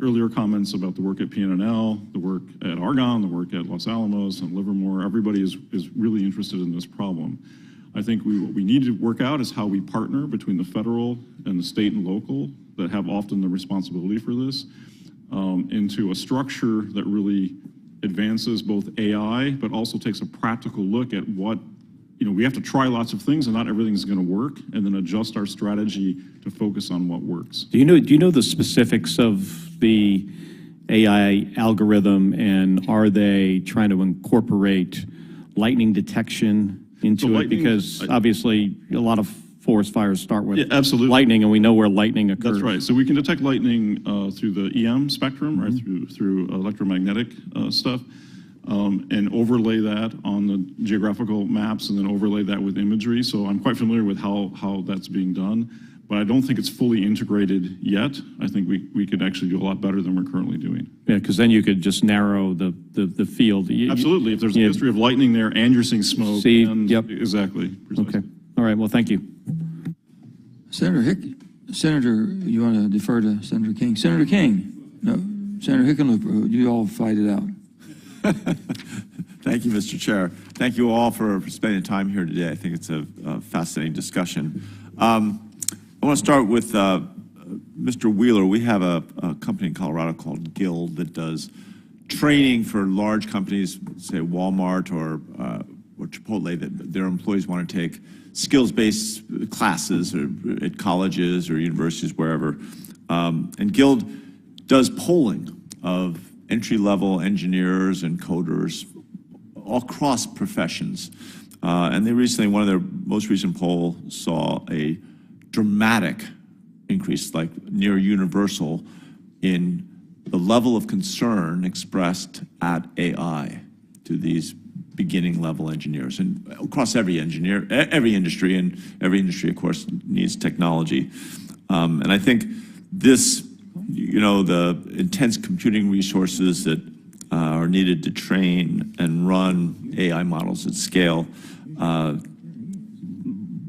earlier comments about the work at PNNL, the work at Argonne, the work at Los Alamos and Livermore, everybody is really interested in this problem. I think what we need to work out is how we partner between the federal and the state and local that have often the responsibility for this into a structure that really advances both AI, but also takes a practical look at what, we have to try lots of things and not everything's going to work, and then adjust our strategy to focus on what works. Do you know the specifics of the AI algorithm, and are they trying to incorporate lightning detection into it? Because obviously a lot of forest fires start with absolutely lightning, and we know where lightning occurs. That's right. So we can detect lightning through the EM spectrum, right, through electromagnetic stuff, and overlay that on the geographical maps, and then overlay that with imagery. So I'm quite familiar with how that's being done, but I don't think it's fully integrated yet. I think we could actually do a lot better than we're currently doing. Yeah, because then you could just narrow the field. Absolutely. If there's a history of lightning there and you're seeing smoke. Exactly. Precisely. Okay. All right. Well, thank you. Senator, you want to defer to Senator King? Senator King? No. Senator Hickenlooper, you all fight it out. Thank you, Mr. Chair. Thank you all for spending time here today. I think it's a fascinating discussion. I want to start with Mr. Wheeler. We have a company in Colorado called Guild that does training for large companies, say Walmart or Chipotle, that their employees want to take skills-based classes or at colleges or universities, wherever. And Guild does polling of entry-level engineers and coders across professions. And they recently, one of their most recent polls saw a dramatic increase, like near universal, in the level of concern expressed at AI to these beginning level engineers, and across every industry, and every industry, of course, needs technology. And I think this, the intense computing resources that are needed to train and run AI models at scale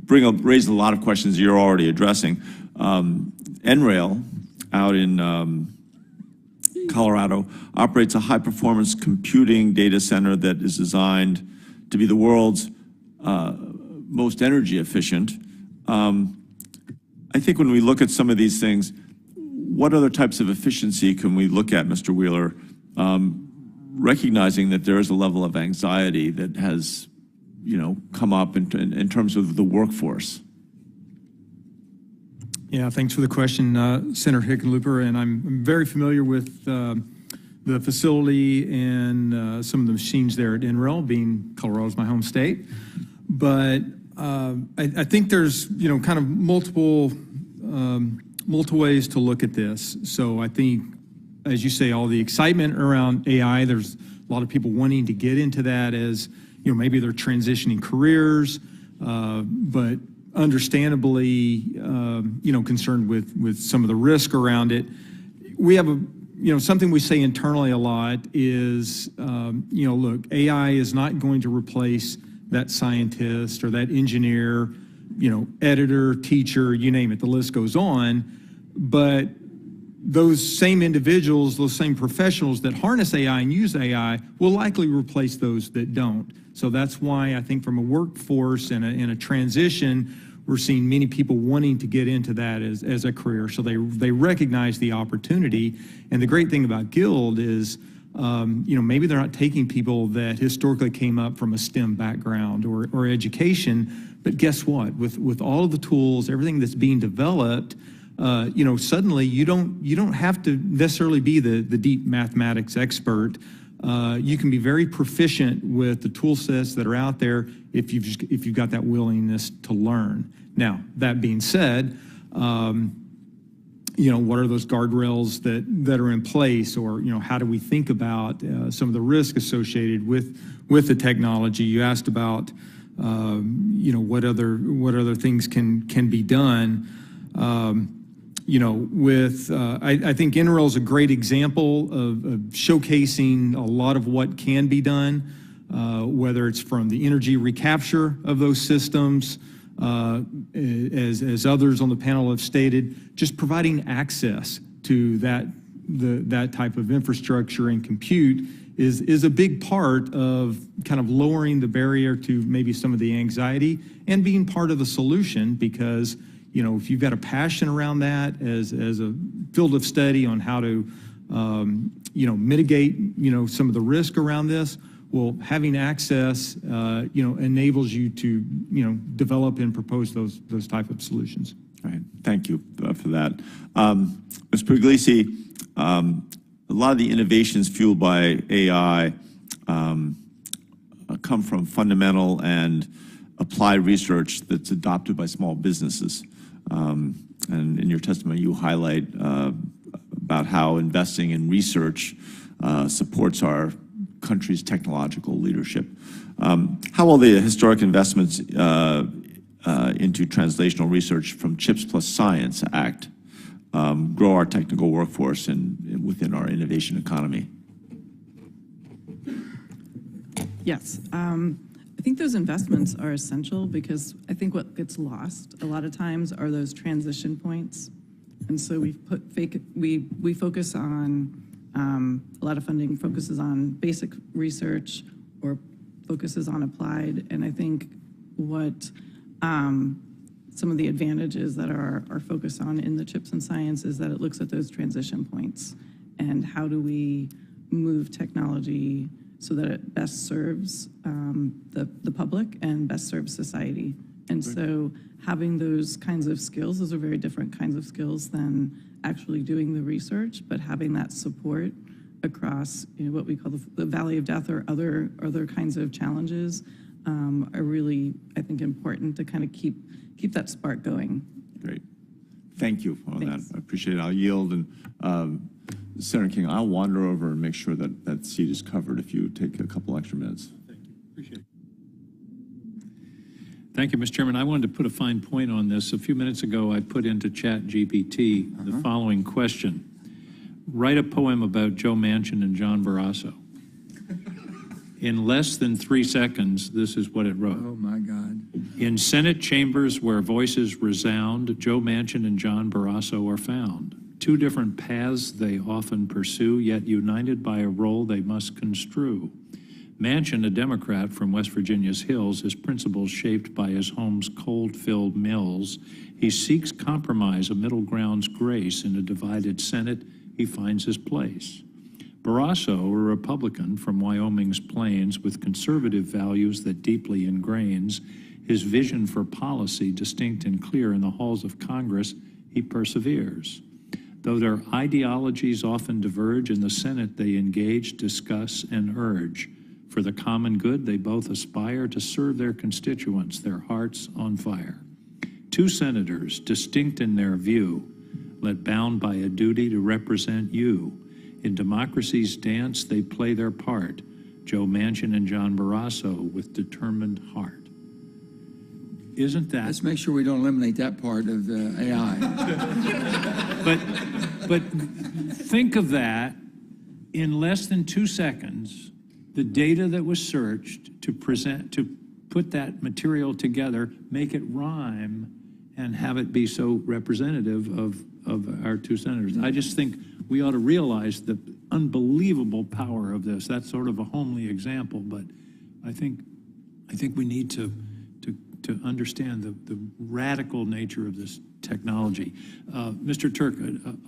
raise a lot of questions you're already addressing. NRail out in Colorado operates a high-performance computing data center that is designed to be the world's most energy efficient. I think when we look at some of these things, what other types of efficiency can we look at, Mr. Wheeler, recognizing that there is a level of anxiety that has, come up in terms of the workforce? Yeah, thanks for the question, Senator Hickenlooper, and I'm very familiar with the facility and some of the machines there at NRail, being Colorado's my home state. But I think there's, kind of multiple ways to look at this. So I think, as you say, all the excitement around AI, there's a lot of people wanting to get into that as, maybe they're transitioning careers, but understandably, concerned with some of the risk around it. We have something we say internally a lot is, look, AI is not going to replace that scientist or that engineer, editor, teacher, you name it, the list goes on. But those same individuals, those same professionals that harness AI and use AI will likely replace those that don't. So that's why I think from a workforce and a transition, we're seeing many people wanting to get into that as a career. So they recognize the opportunity. And the great thing about Guild is, maybe they're not taking people that historically came up from a STEM background or education, but guess what? With all of the tools, everything that's being developed, suddenly you don't have to necessarily be the deep mathematics expert. you can be very proficient with the tool sets that are out there if you've got that willingness to learn. Now, that being said, what are those guardrails that are in place, or how do we think about some of the risk associated with the technology? You asked about what other things can be done. I think NREL is a great example of showcasing a lot of what can be done, whether it's from the energy recapture of those systems, as others on the panel have stated, just providing access to that type of infrastructure and compute is a big part of kind of lowering the barrier to maybe some of the anxiety and being part of the solution, because if you've got a passion around that as a field of study on how to mitigate some of the risk around this, well, having access enables you to develop and propose those type of solutions. All right, thank you for that. Ms. Puglisi, a lot of the innovations fueled by AI come from fundamental and applied research that's adopted by small businesses. And in your testimony, you highlight about how investing in research supports our country's technological leadership. How will the historic investments into translational research from CHIPS Plus Science Act grow our technical workforce and within our innovation economy? Yes. I think those investments are essential, because I think what gets lost a lot of times are those transition points. And so we focus on, a lot of funding focuses on basic research or focuses on applied. And I think what some of the advantages that are focused on in the CHIPS and Science is that it looks at those transition points and how do we move technology so that it best serves the public and best serves society. And so having those kinds of skills, those are very different kinds of skills than actually doing the research, but having that support across what we call the valley of death or other kinds of challenges are really, I think, important to kind of keep that spark going. Great. Thank you on Thanks. that. I appreciate it. I'll yield. And Senator King, I'll wander over and make sure that that seat is covered if you take a couple extra minutes. Thank you. Appreciate it. Thank you, Mr. Chairman. I wanted to put a fine point on this. A few minutes ago, I put into ChatGPT the following question. Write a poem about Joe Manchin and John Barrasso. In less than 3 seconds, this is what it wrote. Oh, my God. In Senate chambers where voices resound, Joe Manchin and John Barrasso are found. 2 different paths they often pursue, yet united by a role they must construe. Manchin, a Democrat from West Virginia's hills, his principles shaped by his home's cold-filled mills. He seeks compromise, a middle ground's grace. In a divided Senate, he finds his place. Barrasso, a Republican from Wyoming's plains with conservative values that deeply ingrains his vision for policy distinct and clear in the halls of Congress, he perseveres. Though their ideologies often diverge, in the Senate they engage, discuss, and urge. For the common good, they both aspire to serve their constituents, their hearts on fire. 2 senators, distinct in their view, yet bound by a duty to represent you. In democracy's dance, they play their part. Joe Manchin and John Barrasso with determined heart. Isn't that? Let's make sure we don't eliminate that part of the AI. But think of that. In less than 2 seconds, the data that was searched to put that material together, make it rhyme, and have it be so representative of our 2 senators. I just think we ought to realize the unbelievable power of this. That's sort of a homely example, but I think we need to understand the radical nature of this technology. Mr. Turk,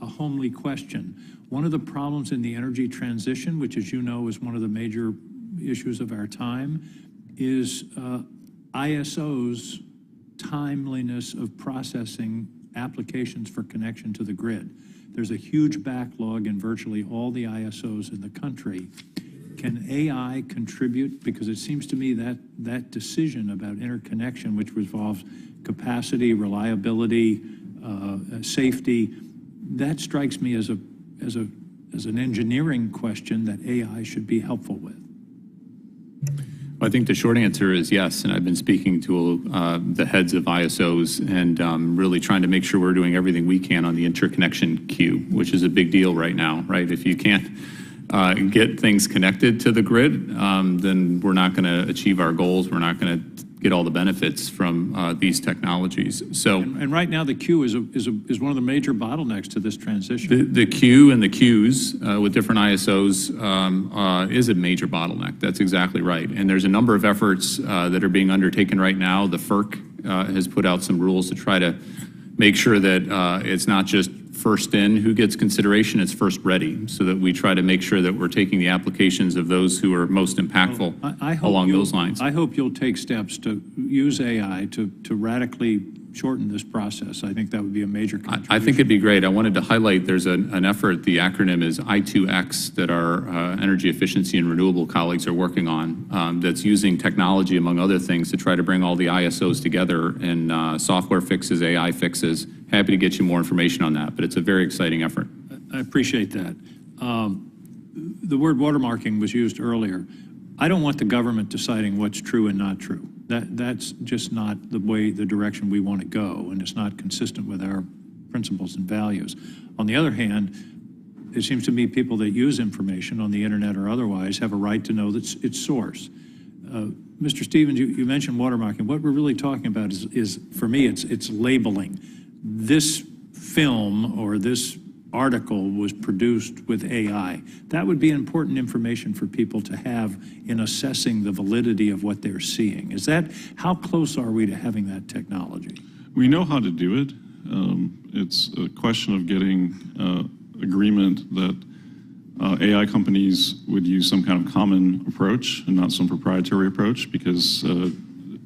a homely question. One of the problems in the energy transition, which as you know is one of the major issues of our time, is ISO's timeliness of processing applications for connection to the grid. There's a huge backlog in virtually all the ISOs in the country. Can AI contribute? Because it seems to me that that decision about interconnection, which involves capacity, reliability, safety, that strikes me as an engineering question that AI should be helpful with. I think the short answer is yes, and I've been speaking to the heads of ISOs and really trying to make sure we're doing everything we can on the interconnection queue, which is a big deal right now, right? If you can't get things connected to the grid, then we're not going to achieve our goals. We're not going to get all the benefits from these technologies. So, and right now the queue is one of the major bottlenecks to this transition. The queue and the queues with different ISOs is a major bottleneck. That's exactly right. And there's a number of efforts that are being undertaken right now. The FERC has put out some rules to try to make sure that it's not just first in who gets consideration, it's first ready, so that we try to make sure that we're taking the applications of those who are most impactful along those lines. I hope you'll take steps to use AI to radically shorten this process. I think that would be a major contribution. I think it'd be great. I wanted to highlight there's an effort, the acronym is I2X, that our energy efficiency and renewable colleagues are working on, that's using technology, among other things, to try to bring all the ISOs together in software fixes, AI fixes. Happy to get you more information on that, but it's a very exciting effort. I appreciate that. The word watermarking was used earlier. I don't want the government deciding what's true and not true. That's just not the direction we want to go, and it's not consistent with our principles and values. On the other hand, it seems to me people that use information on the internet or otherwise have a right to know its source. Mr. Stevens, you mentioned watermarking. What we're really talking about is for me, it's labeling. This film or this article was produced with AI. That would be important information for people to have in assessing the validity of what they're seeing. How close are we to having that technology? We know how to do it. It's a question of getting agreement that AI companies would use some kind of common approach and not some proprietary approach, because, and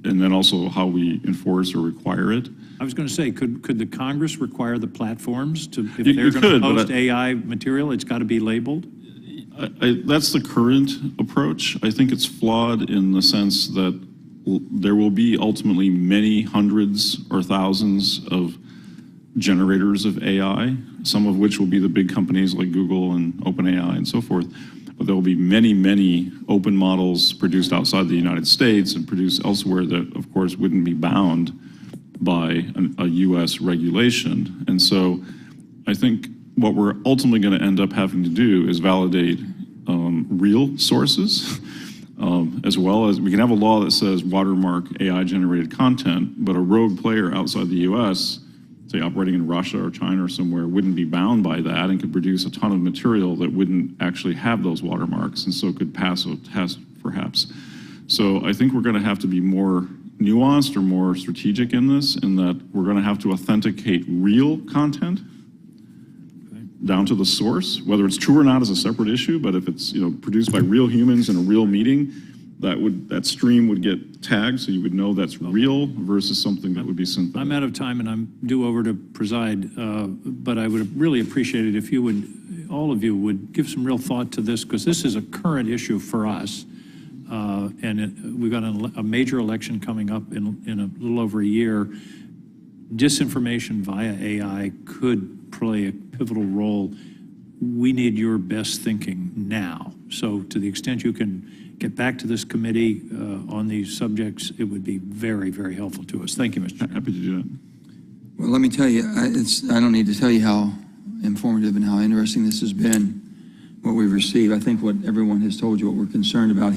then also how we enforce or require it. I was going to say, could the Congress require the platforms to, if they're going to post AI material, it's got to be labeled? That's the current approach. I think it's flawed in the sense that there will be ultimately many hundreds or thousands of generators of AI, some of which will be the big companies like Google and OpenAI and so forth. But there will be many, many open models produced outside the United States and produced elsewhere that, of course, wouldn't be bound by a U.S. regulation. And so I think what we're ultimately going to end up having to do is validate real sources, as well as we can have a law that says watermark AI-generated content, but a rogue player outside the U.S., say operating in Russia or China or somewhere, wouldn't be bound by that and could produce a ton of material that wouldn't actually have those watermarks, and so could pass a test, perhaps. So I think we're going to have to be more nuanced or more strategic in this, in that we're going to have to authenticate real content down to the source. Whether it's true or not is a separate issue, but if it's produced by real humans in a real meeting, that stream would get tagged, so you would know that's real versus something that would be synthetic. I'm out of time and I'm due over to preside, but I would really appreciate it if you would, all of you would give some real thought to this, because this is a current issue for us. We've got a major election coming up in a little over a year. Disinformation via AI could play a pivotal role. We need your best thinking now. So to the extent you can get back to this committee on these subjects, it would be very, very helpful to us. Thank you, Mr. Chairman. Happy to do that. Well, let me tell you, I don't need to tell you how informative and how interesting this has been, what we've received. I think what everyone has told you, what we're concerned about.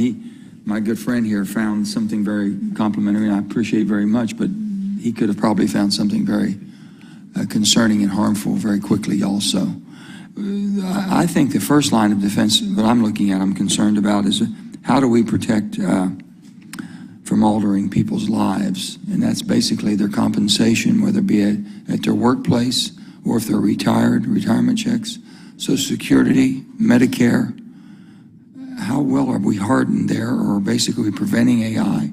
My good friend here found something very complimentary, and I appreciate very much, but he could have probably found something very concerning and harmful very quickly also. I think the first line of defense that I'm concerned about is how do we protect from altering people's lives? And that's basically their compensation, whether it be at their workplace or if they're retired, retirement checks, Social Security, Medicare. How well are we hardened there, or basically preventing AI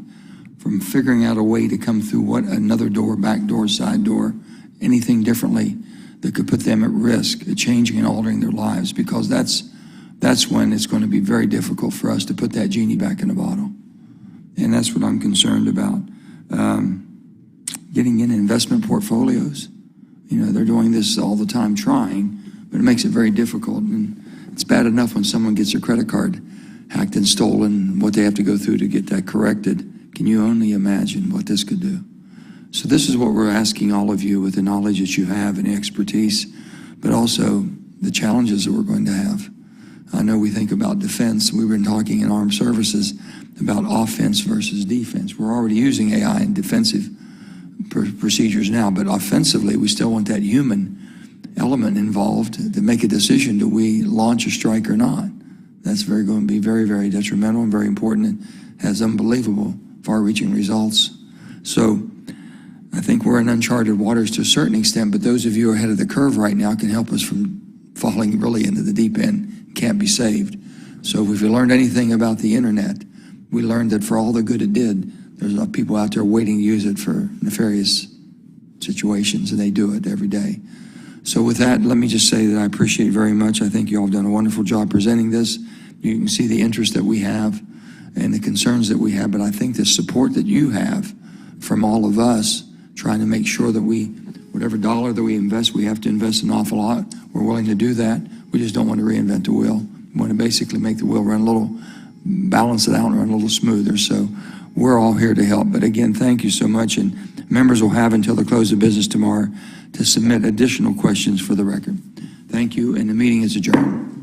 from figuring out a way to come through another door, back door, side door, anything differently that could put them at risk of changing and altering their lives, because that's that's when it's going to be very difficult for us to put that genie back in the bottle. And that's what I'm concerned about. Getting in investment portfolios. You know, they're doing this all the time trying, but it makes it very difficult. And it's bad enough when someone gets their credit card hacked and stolen, what they have to go through to get that corrected. Can you only imagine what this could do? So this is what we're asking all of you with the knowledge that you have and expertise, but also the challenges that we're going to have. I know we think about defense. We've been talking in armed services about offense versus defense. We're already using AI in defensive procedures now, but offensively, we still want that human element involved to make a decision, do we launch a strike or not? That's going to be very, very detrimental and very important and has unbelievable far-reaching results. So I think we're in uncharted waters to a certain extent, but those of you ahead of the curve right now can help us from falling really into the deep end, can't be saved. So if we learned anything about the internet, we learned that for all the good it did, there's people out there waiting to use it for nefarious situations, and they do it every day. So with that, let me just say that I appreciate very much. I think you all have done a wonderful job presenting this. You can see the interest that we have and the concerns that we have, but I think the support that you have from all of us trying to make sure that whatever dollar that we invest, we have to invest an awful lot. We're willing to do that. We just don't want to reinvent the wheel. We want to basically make the wheel run a little, balance it out and run a little smoother. So we're all here to help. But again, thank you so much. And members will have until the close of business tomorrow to submit additional questions for the record. Thank you, and the meeting is adjourned.